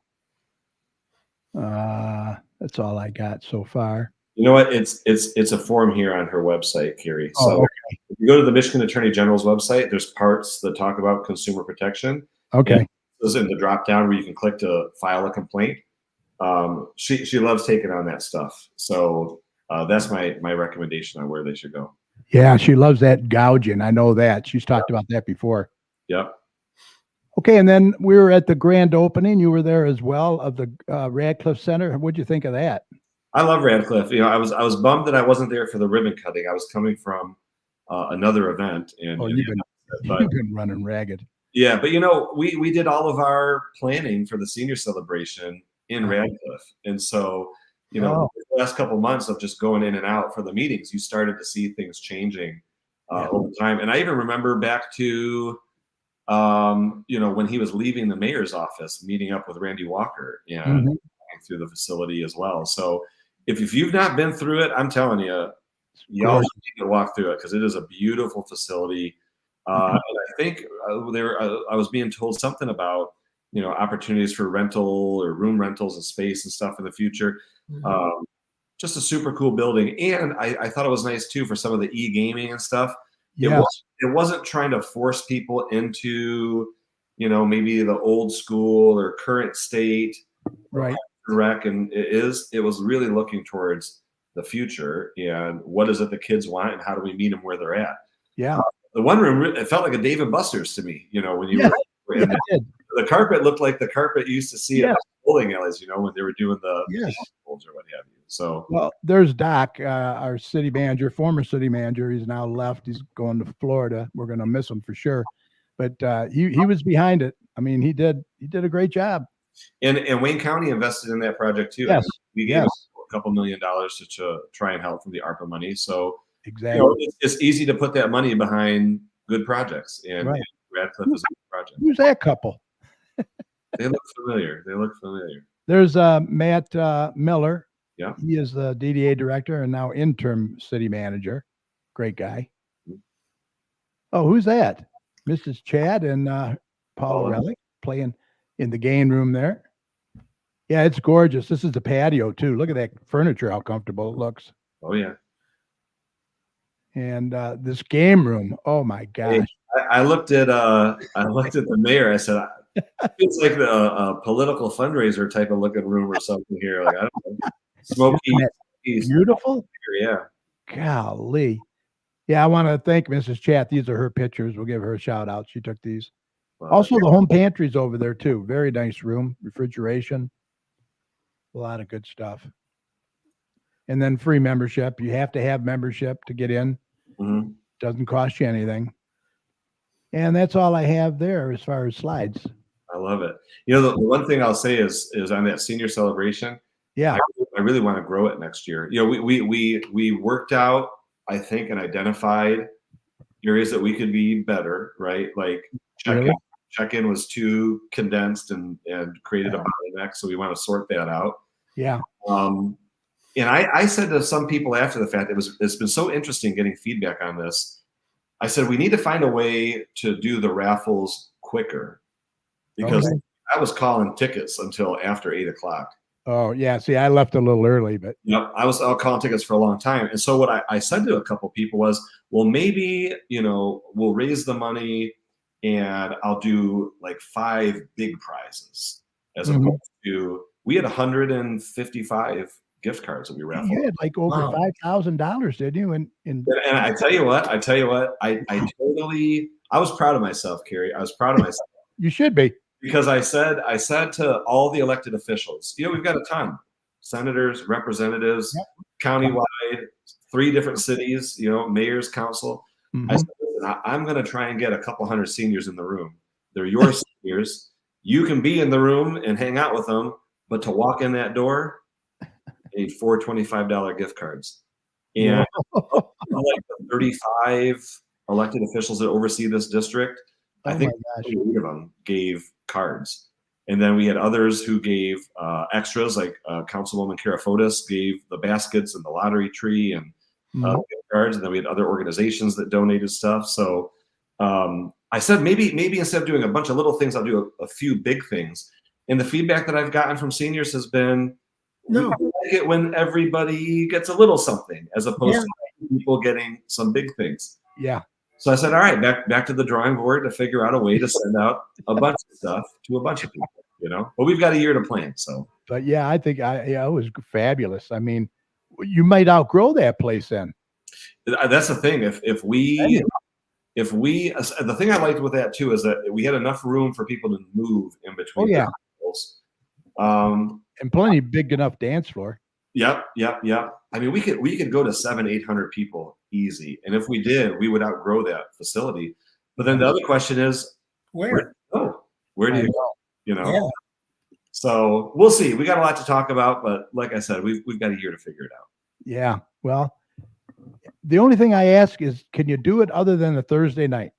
That's all I got so far. You know what? It's a form here on her website, Carrie. Oh, so okay. if you go to the Michigan Attorney General's website, there's parts that talk about consumer protection. Okay. There's in the drop down where you can click to file a complaint. She loves taking on that stuff. So that's my recommendation on where they should go. Yeah, she loves that gouging. I know that. She's talked about that before. Yep. Okay, and then we were at the grand opening. You were there as well of the Radcliffe Center. What'd you think of that? I love Radcliffe. You know, I was bummed that I wasn't there for the ribbon cutting. I was coming from another event, and you've been running ragged. Yeah, but you know, we did all of our planning for the senior celebration in Radcliffe, and so you know, the last couple of months of just going in and out for the meetings, you started to see things changing over time. And I even remember back to you know, when he was leaving the mayor's office, meeting up with Randy Walker and through the facility as well. So if you've not been through it, I'm telling you, y'all need to walk through it because it is a beautiful facility. And I think I was being told something about, you know, opportunities for rental or room rentals and space and stuff in the future. Just a super cool building. And I thought it was nice too for some of the e-gaming and stuff. Yes. It wasn't trying to force people into, you know, maybe the old school or current state. Right. Rec, and it was really looking towards the future and what is it the kids want and how do we meet them where they're at. Yeah. The one room, it felt like a Dave and Buster's to me, you know, when you were in the carpet looked like the carpet you used to see at bowling alleys, you know, when they were doing the bowls or what have you. So, well, there's Doc, our city manager, former city manager. He's now left. He's going to Florida. We're going to miss him for sure. But he was behind it. I mean, he did a great job. And Wayne County invested in that project too. Yes. We gave a couple $1 million to try and help from the ARPA money. So exactly, you know, it's easy to put that money behind good projects. And Radcliffe is a good project. Who's that couple? They look familiar. There's Matt Miller. Yeah. He is the DDA director and now interim city manager. Great guy. Oh, who's that? Mrs. Chad and Paula Relic playing in the game room there. Yeah, it's gorgeous. This is the patio too. Look at that furniture, how comfortable it looks. Oh yeah. And this game room, oh my gosh. I looked at the mayor. I said, it's like a political fundraiser type of looking room or something here. Like, I don't know, smoky, beautiful. Yeah. Golly. Yeah, I want to thank Mrs. Chat. These are her pictures. We'll give her a shout out. She took these. Wow. Also, the home pantry's over there too. Very nice room, refrigeration, a lot of good stuff. And then free membership. You have to have membership to get in. Mm-hmm. Doesn't cost you anything. And that's all I have there as far as slides. I love it. You know, the one thing I'll say is on that senior celebration. Yeah, I really want to grow it next year. You know, we worked out, I think, and identified areas that we could be better. Right, like check-in was too condensed and created a bottleneck. So we want to sort that out. Yeah. And I said to some people after the fact, it's been so interesting getting feedback on this. I said, we need to find a way to do the raffles quicker, because I was calling tickets until after 8 o'clock. Oh yeah. See, I left a little early, but I was calling tickets for a long time. And so what I said to a couple people was, well, maybe, we'll raise the money and I'll do like 5 big prizes as opposed to, we had 155 gift cards that we raffled. You had like over $5,000, didn't you? And I tell you what, I was proud of myself, Carrie. I was proud of myself. You should be. Because I said to all the elected officials, we've got a ton, senators, representatives, countywide, 3 different cities, mayor's council. I said, listen, I'm going to try and get a couple hundred seniors in the room. They're your seniors. You can be in the room and hang out with them, but to walk in that door, you need 4 $25 gift cards. And like 35 elected officials that oversee this district, I think 8 of them gave cards. And then we had others who gave extras, like Councilwoman Kara Fotis gave the baskets and the lottery tree and gift cards. And then we had other organizations that donated stuff. So I said, maybe instead of doing a bunch of little things, I'll do a few big things. And the feedback that I've gotten from seniors has been, no, I like it when everybody gets a little something as opposed to people getting some big things. Yeah. So I said, all right, back to the drawing board to figure out a way to send out a bunch of stuff to a bunch of people, but we've got a year to plan. So, but yeah, I think it was fabulous. I mean, you might outgrow that place then. That's the thing. If we, the thing I liked with that too, is that we had enough room for people to move in between. And plenty big enough dance floor. Yep. I mean, we could go to 700-800 people easy, and if we did, we would outgrow that facility. But then the other question is, where do you go? So we'll see. We got a lot to talk about, but like I said, we've got a year to figure it out. Yeah. Well, the only thing I ask is, can you do it other than a Thursday night?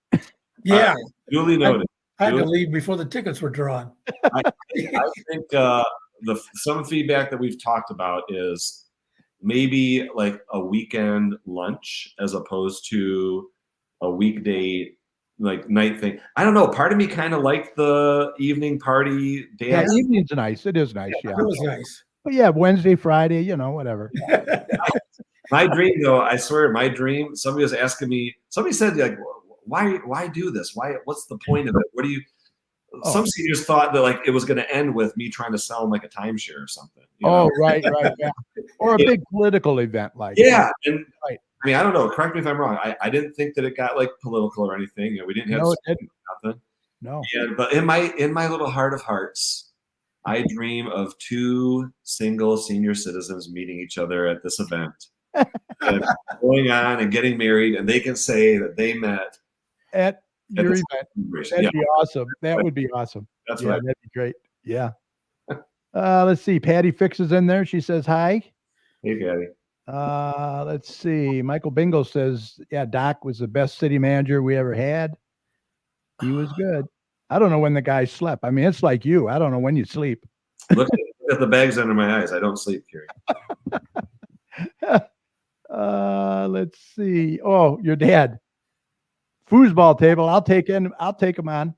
Yeah. Duly noted. I had to leave before the tickets were drawn. I think some feedback that we've talked about is maybe like a weekend lunch as opposed to a weekday like night thing. I don't know. Part of me kind of liked the evening party dance. Yeah, evening's nice. It is nice. Yeah, it was nice. But yeah, Wednesday, Friday, whatever. My dream, though, I swear, my dream. Somebody was asking me. Somebody said, like, why do this? What's the point of it? What do you? Some seniors thought that like it was going to end with me trying to sell them like a timeshare or something. Right, yeah. Or a big political event like. Yeah, and right. I mean, I don't know. Correct me if I'm wrong. I didn't think that it got like political or anything. We didn't have nothing. No. But in my little heart of hearts, I dream of 2 single senior citizens meeting each other at this event, and going on and getting married, and they can say that they met at your event. That'd be awesome. That would be awesome. That's right. That'd be great. Yeah. Let's see. Patty Fix is in there. She says hi. Hey, Patty. Let's see. Michael Bingo says, yeah, Doc was the best city manager we ever had. He was good. I don't know when the guy slept. I mean, it's like you. I don't know when you sleep. Look at the bags under my eyes. I don't sleep, Carrie. Let's see. Oh, your dad. Foosball table. I'll take him on.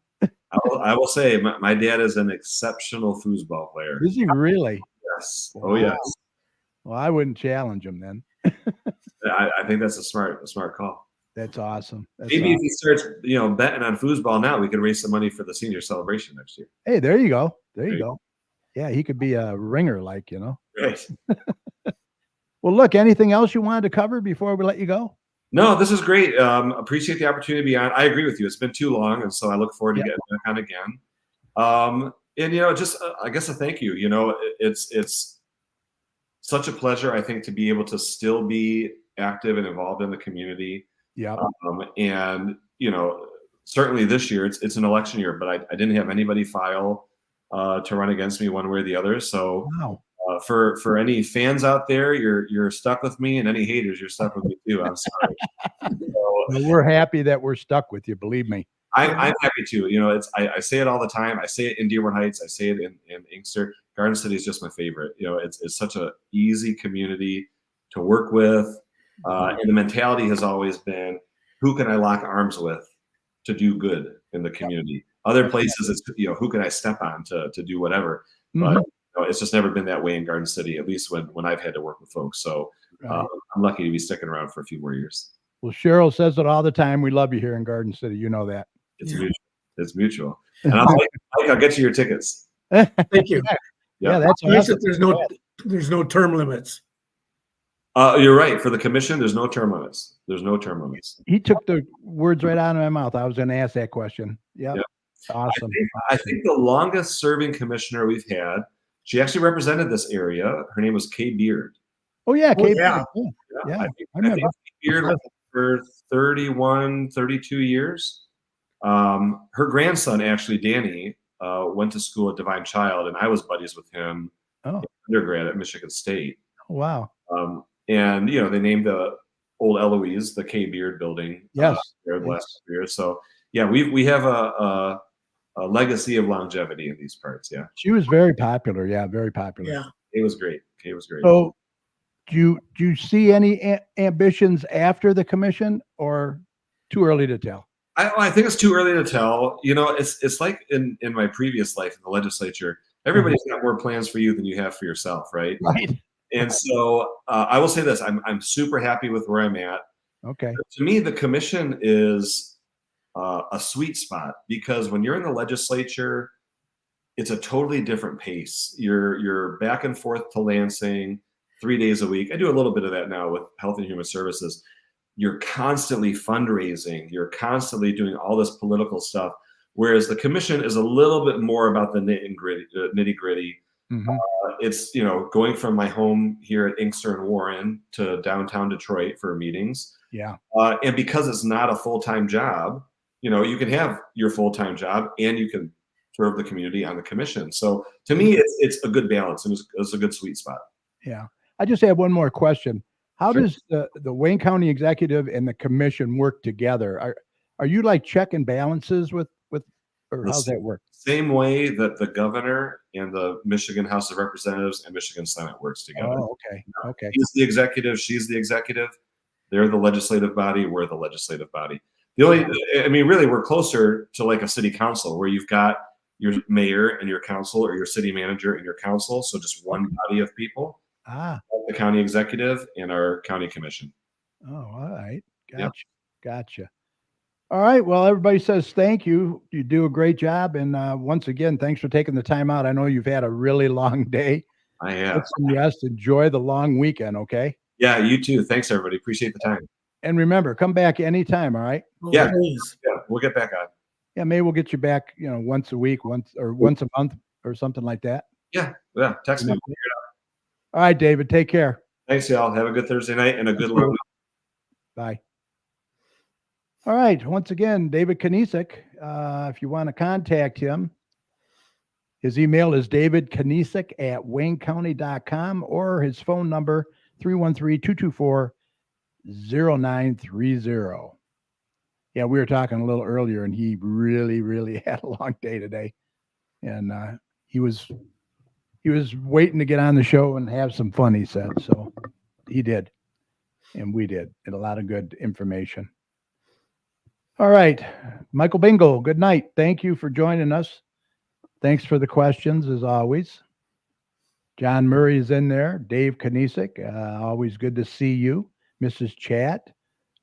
I will say my dad is an exceptional foosball player. Is he really? Yes. Wow. Oh yes. Well, I wouldn't challenge him then. I think that's a smart call. That's awesome. Maybe if he starts, betting on foosball now, we can raise some money for the senior celebration next year. Hey, there you go. There you go. Yeah, he could be a ringer, Right. Well, look, anything else you wanted to cover before we let you go? No, this is great. Appreciate the opportunity to be on. I agree with you. It's been too long, and so I look forward to getting back on again. And just I guess a thank you. It's such a pleasure, I think, to be able to still be active and involved in the community. Yeah. And certainly this year it's an election year, but I didn't have anybody file to run against me one way or the other. So wow. For any fans out there, you're stuck with me, and any haters, you're stuck with me too. I'm sorry. Well, we're happy that we're stuck with you. Believe me. I'm happy too. I say it all the time. I say it in Dearborn Heights. I say it in Inkster. Garden City is just my favorite. It's such a easy community to work with, and the mentality has always been, who can I lock arms with to do good in the community? Other places, it's who can I step on to do whatever. But it's just never been that way in Garden City, at least when I've had to work with folks. So I'm lucky to be sticking around for a few more years. Well, Cheryl says it all the time. We love you here in Garden City. You know that. It's mutual. It's mutual. And I'll get you your tickets. Thank you. Yeah, that's awesome. There's no term limits. You're right. For the commission, there's no term limits. There's no term limits. He took the words right out of my mouth. I was going to ask that question. Yep. Awesome. I think the longest serving commissioner we've had, she actually represented this area. Her name was Kay Beard. Oh, yeah. Kay Beard. Yeah. I think Kay Beard was for 31, 32 years. Her grandson, actually, Danny, went to school at Divine Child, and I was buddies with him in undergrad at Michigan State. Oh, wow. And, they named the old Eloise, the Kay Beard building. Yes. There the last few years. So, yeah, we have a legacy of longevity in these parts. Yeah. She was very popular. Yeah. Very popular. Yeah. It was great. Kay was great. So do you see any ambitions after the commission, or too early to tell? I think it's too early to tell. It's like in my previous life in the legislature, everybody's got more plans for you than you have for yourself, right? Right. And so I will say this: I'm super happy with where I'm at. Okay. To me, the commission is a sweet spot, because when you're in the legislature, it's a totally different pace. You're back and forth to Lansing 3 days a week. I do a little bit of that now with Health and Human Services. You're constantly fundraising. You're constantly doing all this political stuff. Whereas the commission is a little bit more about the nitty gritty. Mm-hmm. It's, going from my home here at Inkster and Warren to downtown Detroit for meetings. Yeah. And because it's not a full-time job, you can have your full-time job and you can serve the community on the commission. So to me, it's a good balance, and it's a good sweet spot. Yeah. I just have one more question. How Sure. does the Wayne County Executive and the commission work together? Are you like check and balances with or how's that work? Same way that the governor and the Michigan House of Representatives and Michigan Senate works together. Oh, okay. Okay. He's the executive, she's the executive. They're the legislative body, we're the legislative body. Really, we're closer to like a city council where you've got your mayor and your council, or your city manager and your council. So just one body of people. The county executive and our county commission. Oh, all right. Gotcha. Yep. Gotcha. All right. Well, everybody says thank you. You do a great job. And once again, thanks for taking the time out. I know you've had a really long day. I have. Get some rest. Enjoy the long weekend, okay? Yeah, you too. Thanks, everybody. Appreciate the time. And remember, come back anytime, all right? Yeah. Please. Yeah, we'll get back on. Yeah, maybe we'll get you back, once a week, once a month or something like that. Yeah. Text me. All right, David, take care. Thanks, y'all. Have a good Thursday night and a good long week. Bye. All right. Once again, David Knezek, if you want to contact him, his email is davidknezek@waynecounty.com, or his phone number, 313-224-0930. Yeah, we were talking a little earlier, and he really, really had a long day today. And he was waiting to get on the show and have some fun, he said. So he did. And we did. And a lot of good information. All right. Michael Bingle, good night. Thank you for joining us. Thanks for the questions, as always. John Murray is in there. Dave Knezek, always good to see you. Mrs. Chat.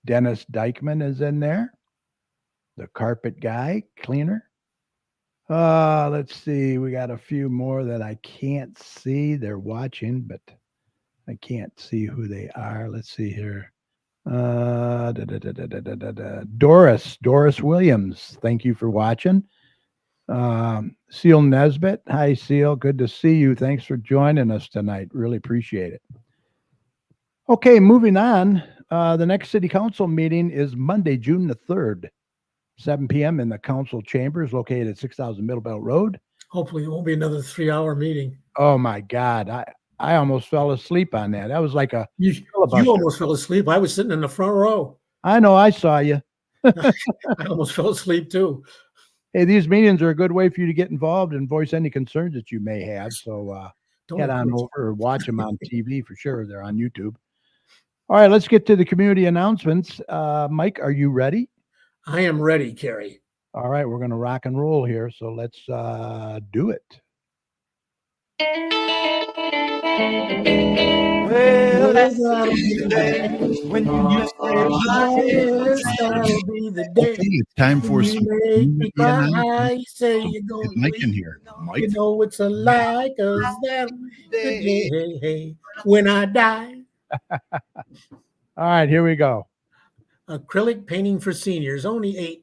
Dennis Dykman is in there. The carpet guy, cleaner. Let's see. We got a few more that I can't see. They're watching, but I can't see who they are. Let's see here. Doris Williams. Thank you for watching. Seal Nesbitt. Hi, Seal. Good to see you. Thanks for joining us tonight. Really appreciate it. Okay, moving on. The next city council meeting is Monday, June the 3rd, 7 p.m. in the council chambers located at 6,000 Middle Belt Road. Hopefully it won't be another 3-hour meeting. Oh my God. I almost fell asleep on that. That was like a You filibuster. almost fell asleep. I was sitting in the front row. I know, I saw you. I almost fell asleep too. Hey, these meetings are a good way for you to get involved and voice any concerns that you may have. So Don't head on encourage- over or watch them on TV for sure. They're on YouTube. All right, let's get to the community announcements. Mike, are you ready? I am ready, Carrie. All right, we're going to rock and roll here. So let's do it. Well, that'll be the day when you say yes, that'll be the day. Okay, it's time for You some make me community cry, announcements. you say So you're gonna get Mike in leave. here. Mike, You know it's a lie, 'cause that'll be the day when I die. All right, here we go. Acrylic painting for seniors, only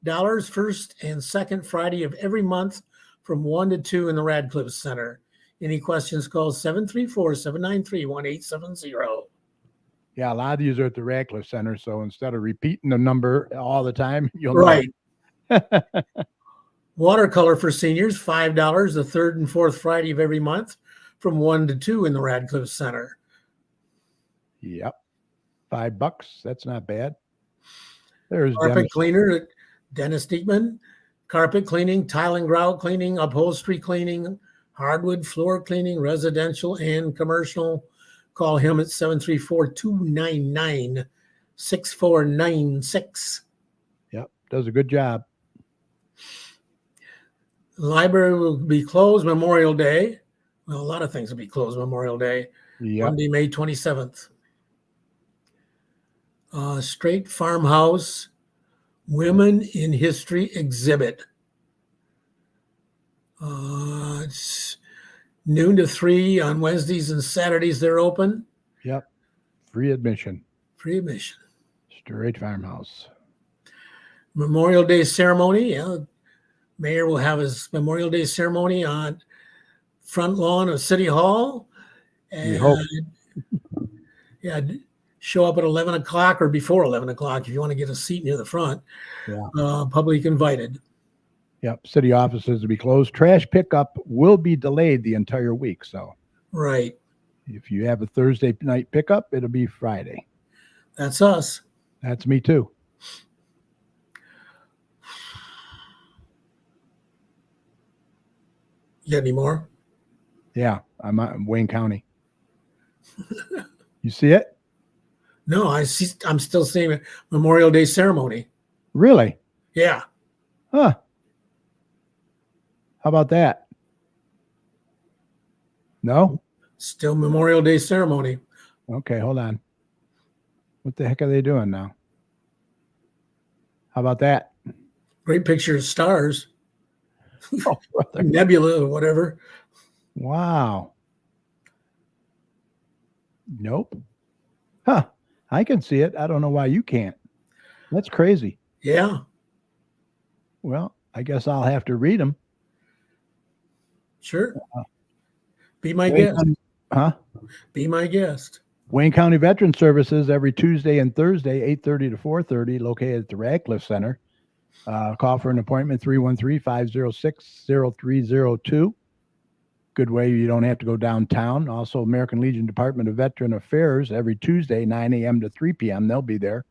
$8. First and second Friday of every month from 1 to 2 in the Radcliffe Center. Any questions, call 734-793-1870. Yeah, a lot of these are at the Radcliffe Center. So instead of repeating the number all the time, you'll Right. know. Watercolor for seniors, $5 the third and fourth Friday of every month from 1 to 2 in the Radcliffe Center. Yep. $5. That's not bad. There's Carpet Dennis. cleaner, Dennis Diekman. Carpet cleaning, tile and grout cleaning, upholstery cleaning, hardwood floor cleaning, residential and commercial. Call him at 734-299-6496. Yep. Does a good job. The library will be closed Memorial Day. Well, a lot of things will be closed Memorial Day. Yep. Monday, May 27th. Straight Farmhouse Women in History exhibit. It's noon to 3 on Wednesdays and Saturdays. They're open. Yep. Free admission. Free admission. Straight Farmhouse. Memorial Day ceremony. Yeah, Mayor will have his Memorial Day ceremony on front lawn of City Hall. We hope. Yeah, show up at 11 o'clock or before 11 o'clock if you want to get a seat near the front. Yeah. Public invited. Yep. City offices will be closed. Trash pickup will be delayed the entire week. So Right. if you have a Thursday night pickup, it'll be Friday. That's us. That's me too. You got any more? Yeah. I'm in Wayne County. You see it? No, I see. I'm still seeing Memorial Day ceremony. Really? Yeah. Huh. How about that? No? Still Memorial Day ceremony. Okay, hold on. What the heck are they doing now? How about that? Great picture of stars, Oh, brother. nebula or whatever. Wow. Nope. Huh. I can see it. I don't know why you can't. That's crazy. Yeah. Well, I guess I'll have to read them. Sure. Be my guest. Huh? Be my guest. Wayne County Veteran Services every Tuesday and Thursday, 8:30 to 4:30, located at the Radcliffe Center. Call for an appointment, 313-506-0302. Good way you don't have to go downtown. Also, American Legion Department of Veteran Affairs every Tuesday, 9 a.m. to 3 p.m. They'll be there.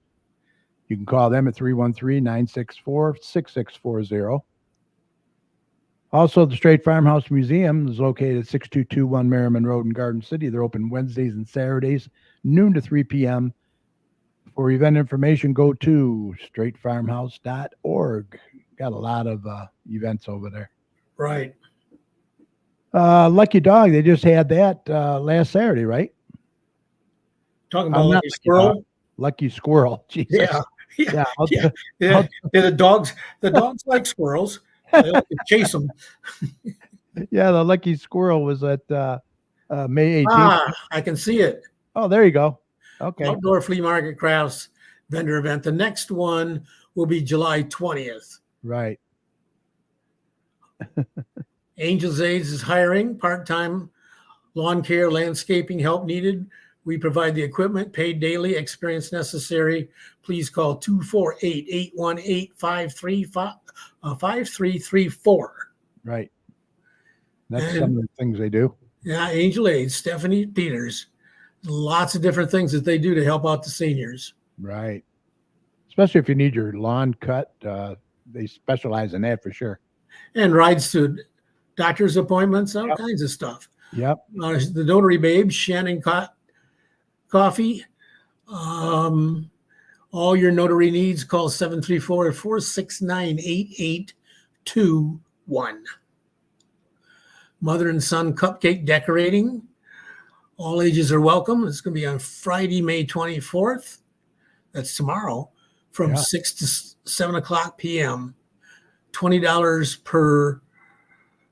You can call them at 313-964-6640. Also, the Straight Farmhouse Museum is located at 6221 Merriman Road in Garden City. They're open Wednesdays and Saturdays, noon to 3 p.m. For event information, go to straightfarmhouse.org. Got a lot of events over there. Right. Lucky Dog, they just had that last Saturday, right? Talking I'm about not Lucky Lucky Squirrel. Dog. Lucky Squirrel. Jesus. Yeah. Yeah. Yeah. Yeah. The dogs like squirrels. They like to chase them. Yeah, the Lucky Squirrel was at May 18th. Ah, I can see it. Oh, there you go. Okay. Outdoor flea market crafts vendor event. The next one will be July 20th. Right. Angels Aids is hiring part-time lawn care, landscaping help needed. We provide the equipment, paid daily, experience necessary. Please call 248-818-5334. Right. That's And- some of the things they do. Yeah, Angel Aids, Stephanie Peters. Lots of different things that they do to help out the seniors. Right. Especially if you need your lawn cut. They specialize in that for sure. And rides to doctor's appointments, all kinds of stuff. Yep. The Notary Babe, Shannon Coffee. All your notary needs, call 734-469-8821. Mother and son cupcake decorating. All ages are welcome. It's going to be on Friday, May 24th. That's tomorrow from 6 to 7 o'clock p.m. $20 per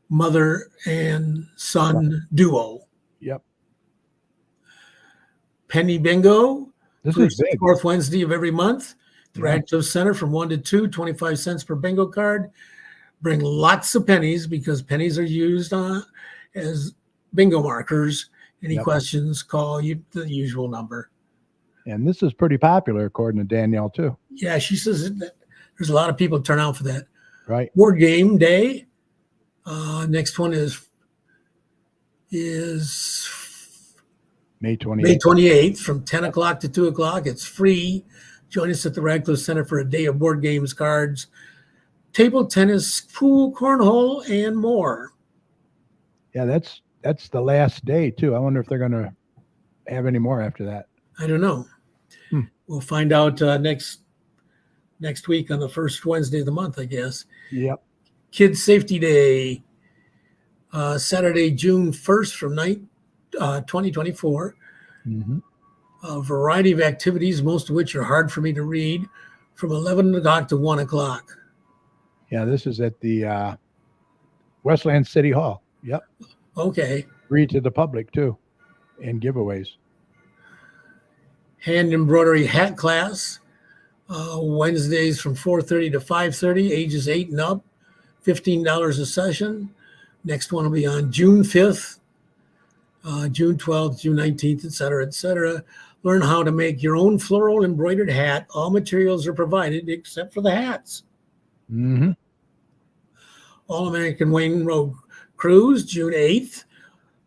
mother and son duo. Yep. Penny Bingo. This is big. Fourth Wednesday of every month. The Yeah. Radcliffe Center from 1 to 2, 25 cents per bingo card. Bring lots of pennies because pennies are used as bingo markers. Any Yep. questions, call you the usual number. And this is pretty popular, according to Danielle, too. Yeah, she says that there's a lot of people turn out for that. Right. Board game day. Next one is May 28th. May 28th from 10 o'clock to 2 o'clock. It's free. Join us at the Radcliffe Center for a day of board games, cards, table tennis, pool, cornhole, and more. Yeah, that's the last day, too. I wonder if they're going to have any more after that. I don't know. We'll find out next week on the first Wednesday of the month, I guess. Yep. Kids Safety Day, Saturday, June 1st from 2024. Mm-hmm. A variety of activities, most of which are hard for me to read, from 11 o'clock to 1 o'clock. Yeah, this is at the Westland City Hall. Yep. Okay. Free to the public, too, and giveaways. Hand embroidery hat class, Wednesdays from 4:30 to 5:30, ages 8 and up, $15 a session. Next one will be on June 5th, June 12th, June 19th, et cetera, et cetera. Learn how to make your own floral embroidered hat. All materials are provided except for the hats. Mm-hmm. All-American Wayne Road Cruise, June 8th,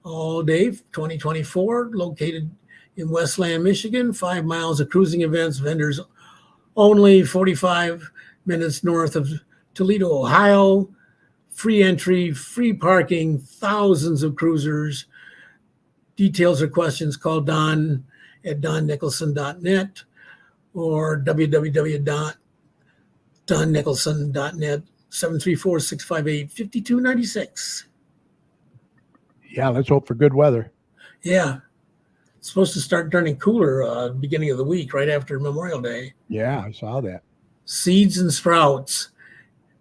all day, 2024, located in Westland, Michigan. 5 miles of cruising events, vendors only, 45 minutes north of Toledo, Ohio. Free entry, free parking, thousands of cruisers. Details or questions, call Don at donnicholson.net or www.donnicholson.net, 734-658-5296. Yeah, let's hope for good weather. Yeah. It's supposed to start turning cooler beginning of the week, right after Memorial Day. Yeah, I saw that. Seeds and sprouts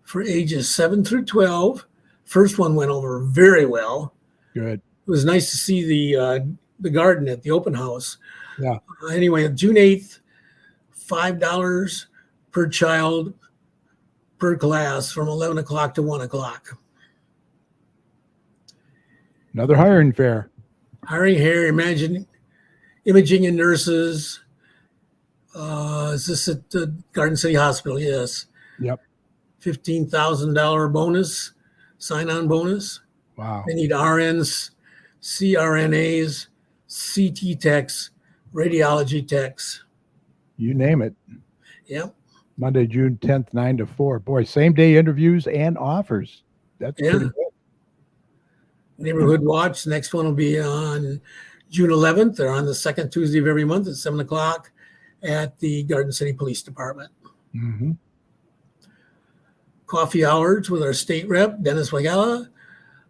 for ages 7 through 12. First one went over very well. Good. It was nice to see the garden at the open house. Yeah. Anyway, June 8th, $5 per child per class from 11 o'clock to 1 o'clock. Another hiring fair. Hiring hair, imaging and nurses. Is this at the Garden City Hospital? Yes. Yep. $15,000 bonus, sign-on bonus. Wow. They need RNs, CRNAs, CT techs, radiology techs. You name it. Yep. Monday, June 10th, 9 to 4. Boy, same day interviews and offers. That's Yeah. pretty good. Neighborhood Watch. Next one will be on June 11th. They're on the second Tuesday of every month at 7 o'clock. at the Garden City Police Department. Mm-hmm. Coffee hours with our state rep, Dennis Wagala.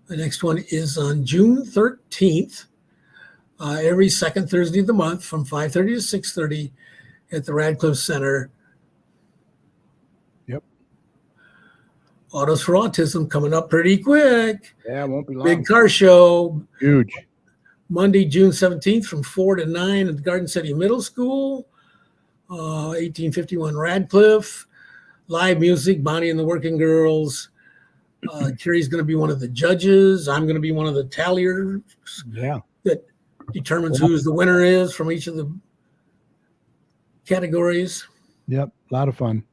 The next one is on June 13th, every second Thursday of the month from 5:30 to 6:30 at the Radcliffe Center. Yep. Autos for Autism coming up pretty quick. Yeah, it won't be long. Big car show. Huge. Monday, June 17th from 4 to 9 at the Garden City Middle School, 1851 Radcliffe. Live music, Bonnie and the Working Girls. Carrie's going to be one of the judges. I'm going to be one of the talliers Yeah. that determines who the winner is from each of the categories. Yep. A lot of fun.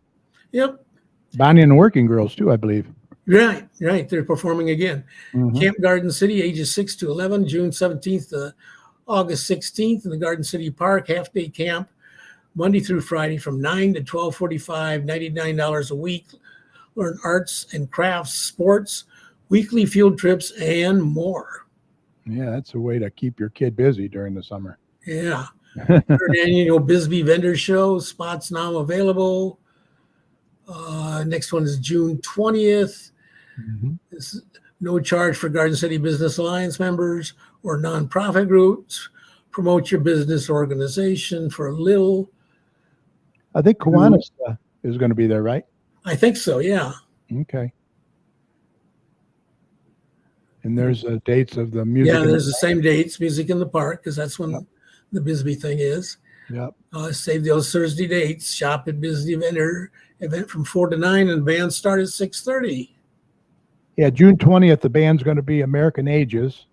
Yep. Bonnie and the Working Girls, too, I believe. Right. They're performing again. Mhm. Camp Garden City, ages 6 to 11, June 17th to August 16th in the Garden City Park, half-day camp, Monday through Friday from 9 to 12:45, $99 a week. Learn arts and crafts, sports, weekly field trips, and more. Yeah, that's a way to keep your kid busy during the summer. Yeah. Third annual Bisbee Vendor Show, spots now available. Next one is June 20th. Mhm. This is no charge for Garden City Business Alliance members or nonprofit groups. Promote your business organization for a little. I think Kiwanis is going to be there, right? I think so, yeah. Okay. And there's dates of the music. Yeah, there's the same dates, Music in the Park, because that's when Yep. the Bisbee thing is. Yep. Save those Thursday dates. Shop at Bisbee Vendor event from 4 to 9 and bands start at 6:30. Yeah, June 20th, the band's going to be American Ages.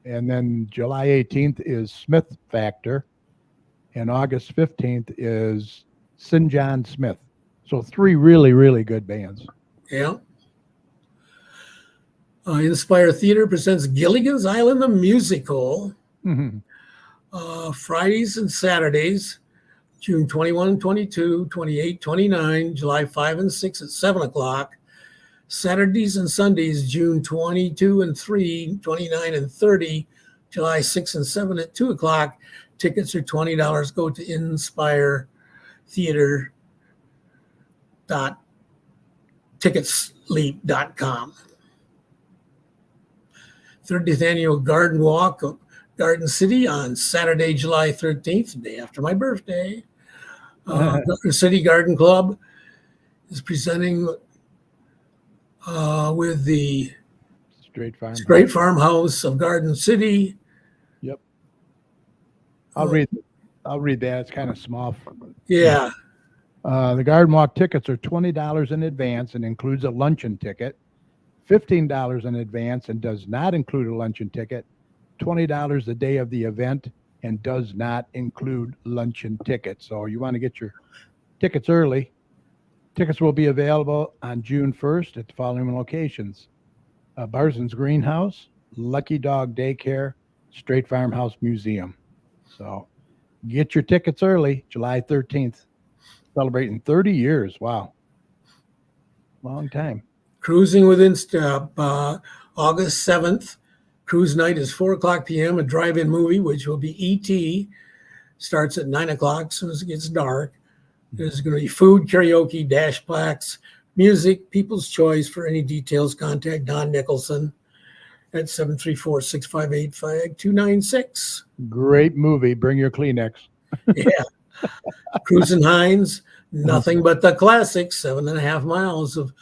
And then July 18th is Smith Factor. And August 15th is St. John Smith. So 3 really, really good bands. Yeah. Inspire Theater presents Gilligan's Island, the musical. Mhm. Fridays and Saturdays, June 21, 22, 28, 29, July 5 and 6 at 7 o'clock. Saturdays and Sundays, June 22 and 3, 29 and 30, July 6 and 7 at 2 o'clock. Tickets are $20. Go to inspiretheater.ticketsleap.com. 30th Annual Garden Walk of Garden City on Saturday, July 13th, the day after my birthday. Garden City Garden Club is presenting with the Straight Farm. Farmhouse of Garden City. Yep. I'll read that. It's kind of small. Yeah. The Garden Walk tickets are $20 in advance and includes a luncheon ticket. $15 in advance and does not include a luncheon ticket. $20 the day of the event and does not include luncheon tickets. So you want to get your tickets early. Tickets will be available on June 1st at the following locations: Barson's Greenhouse, Lucky Dog Daycare, Straight Farmhouse Museum. So get your tickets early, July 13th. Celebrating 30 years. Wow. Long time. Cruising Within Step, August 7th. Cruise night is 4 o'clock p.m. A drive-in movie, which will be E.T., starts at 9 o'clock as soon as it gets dark. There's going to be food, karaoke, dash plaques, music, people's choice. For any details, contact Don Nicholson at 734-658-5296. Great movie. Bring your Kleenex. Yeah. Cruising Hines, nothing but the classics, 7.5 miles of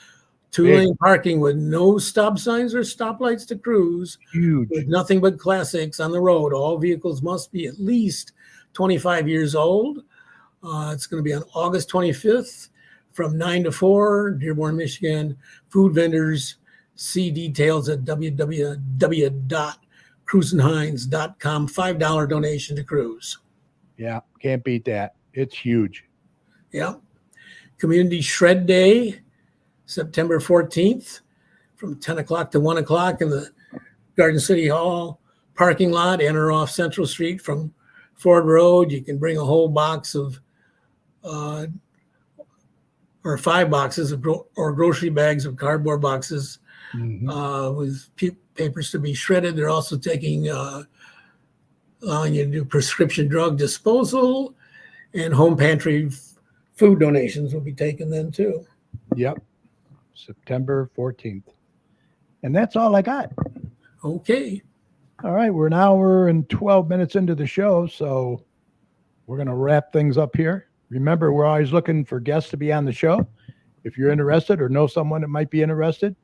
two-lane parking with no stop signs or stoplights to cruise. Huge. With nothing but classics on the road. All vehicles must be at least 25 years old. It's going to be on August 25th from 9 to 4, Dearborn, Michigan. Food vendors, see details at www.cruisinghines.com. $5 donation to cruise. Yeah, can't beat that. It's huge. Yeah. Community Shred Day, September 14th from 10 o'clock to 1 o'clock in the Garden City Hall parking lot. Enter off Central Street from Ford Road. You can bring a whole box of, or 5 boxes of or grocery bags of cardboard boxes with papers to be shredded. They're also taking, allowing you to do prescription drug disposal And home pantry food donations will be taken then too. Yep. September 14th. And that's all I got. Okay. All right. We're an hour and 12 minutes into the show. So we're going to wrap things up here. Remember, we're always looking for guests to be on the show. If you're interested or know someone that might be interested,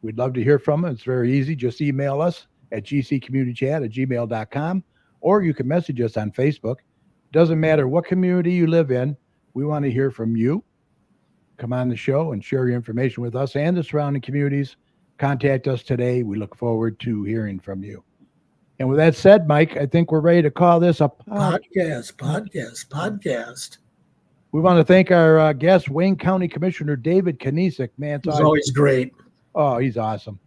we'd love to hear from them. It's very easy. Just email us at gccommunitychat@gmail.com, or you can message us on Facebook. Doesn't matter what community you live in. We want to hear from you. Come on the show and share your information with us and the surrounding communities. Contact us today. We look forward to hearing from you. And with that said, Mike, I think we're ready to call this a podcast. We want to thank our guest, Wayne County Commissioner David Knezek. Man, it's always great. Oh, he's awesome.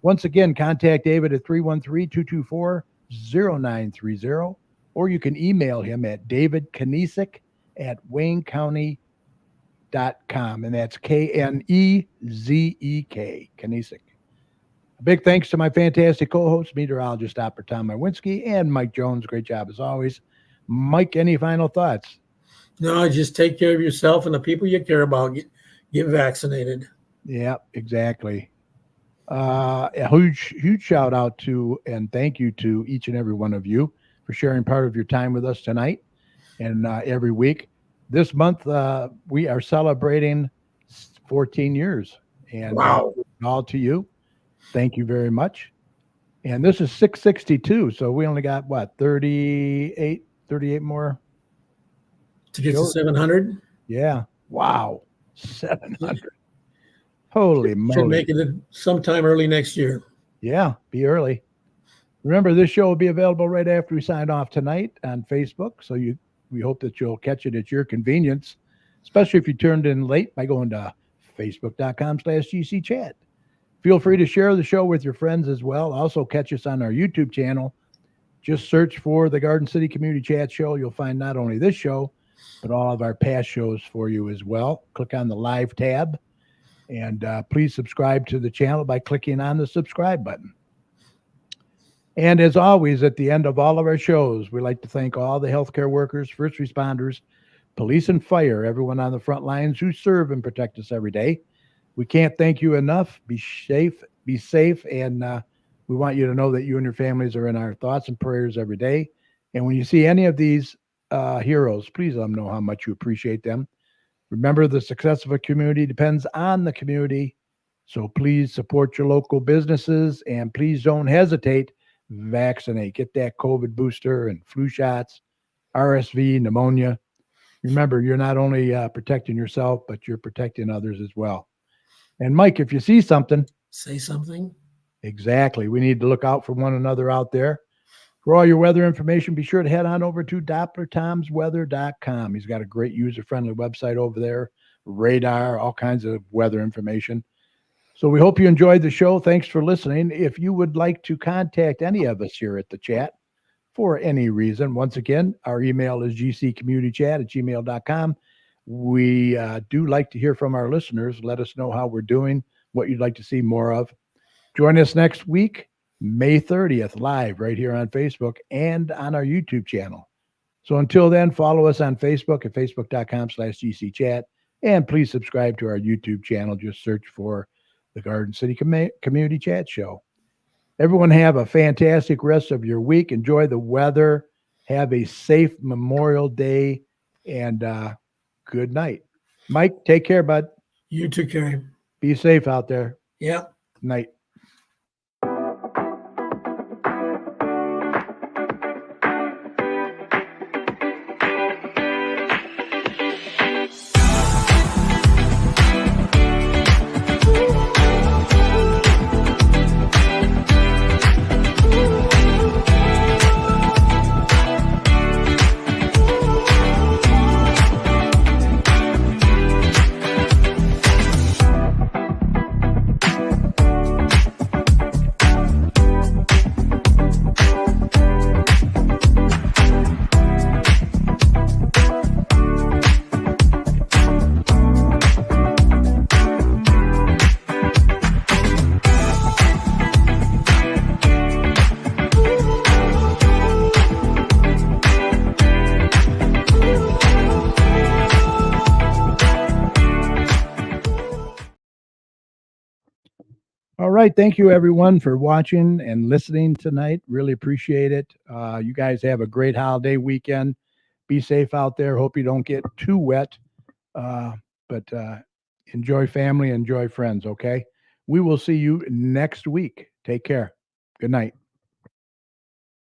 Once again, contact David at 313-224-0930, or you can email him at davidknezek@waynecounty.com, and that's Knezek, Knezek. A big thanks to my fantastic co-hosts, meteorologist Dr. Tom Mywinski and Mike Jones. Great job as always. Mike, any final thoughts? No, just take care of yourself and the people you care about. Get vaccinated. Yeah, exactly. A huge shout out to and thank you to each and every one of you for sharing part of your time with us tonight and every week. This month, we are celebrating 14 years. And wow. All to you. Thank you very much. And this is 662, so we only got, 38 more? To get to 700? Yeah. Wow. 700. Holy moly. Should make it sometime early next year. Yeah, be early. Remember, this show will be available right after we sign off tonight on Facebook, so we hope that you'll catch it at your convenience, especially if you turned in late by going to facebook.com/GCChat. Feel free to share the show with your friends as well. Also, catch us on our YouTube channel. Just search for the Garden City Community Chat Show. You'll find not only this show, but all of our past shows for you as well. Click on the live tab, and please subscribe to the channel by clicking on the subscribe button. And as always, at the end of all of our shows, we like to thank all the healthcare workers, first responders, police and fire, everyone on the front lines who serve and protect us every day. We can't thank you enough. Be safe, and we want you to know that you and your families are in our thoughts and prayers every day. And when you see any of these heroes, please let them know how much you appreciate them. Remember, the success of a community depends on the community. So please support your local businesses, and please don't hesitate. Vaccinate. Get that COVID booster and flu shots, RSV, pneumonia. Remember, you're not only protecting yourself, but you're protecting others as well. And Mike, if you see something, say something. Exactly. We need to look out for one another out there. For all your weather information, be sure to head on over to DopplerTomsWeather.com. He's got a great user-friendly website over there, radar, all kinds of weather information. So we hope you enjoyed the show. Thanks for listening. If you would like to contact any of us here at the chat for any reason, once again, our email is gccommunitychat@gmail.com. We do like to hear from our listeners. Let us know how we're doing, what you'd like to see more of. Join us next week, May 30th, live right here on Facebook and on our YouTube channel. So until then, follow us on Facebook at facebook.com/GCChat, and please subscribe to our YouTube channel. Just search for the Garden City Community Chat Show. Everyone have a fantastic rest of your week. Enjoy the weather. Have a safe Memorial Day, and good night. Mike, take care, bud. You too, Kerry. Be safe out there. Yeah. Night. All right. Thank you, everyone, for watching and listening tonight. Really appreciate it. You guys have a great holiday weekend. Be safe out there. Hope you don't get too wet. But enjoy family, enjoy friends, okay? We will see you next week. Take care. Good night.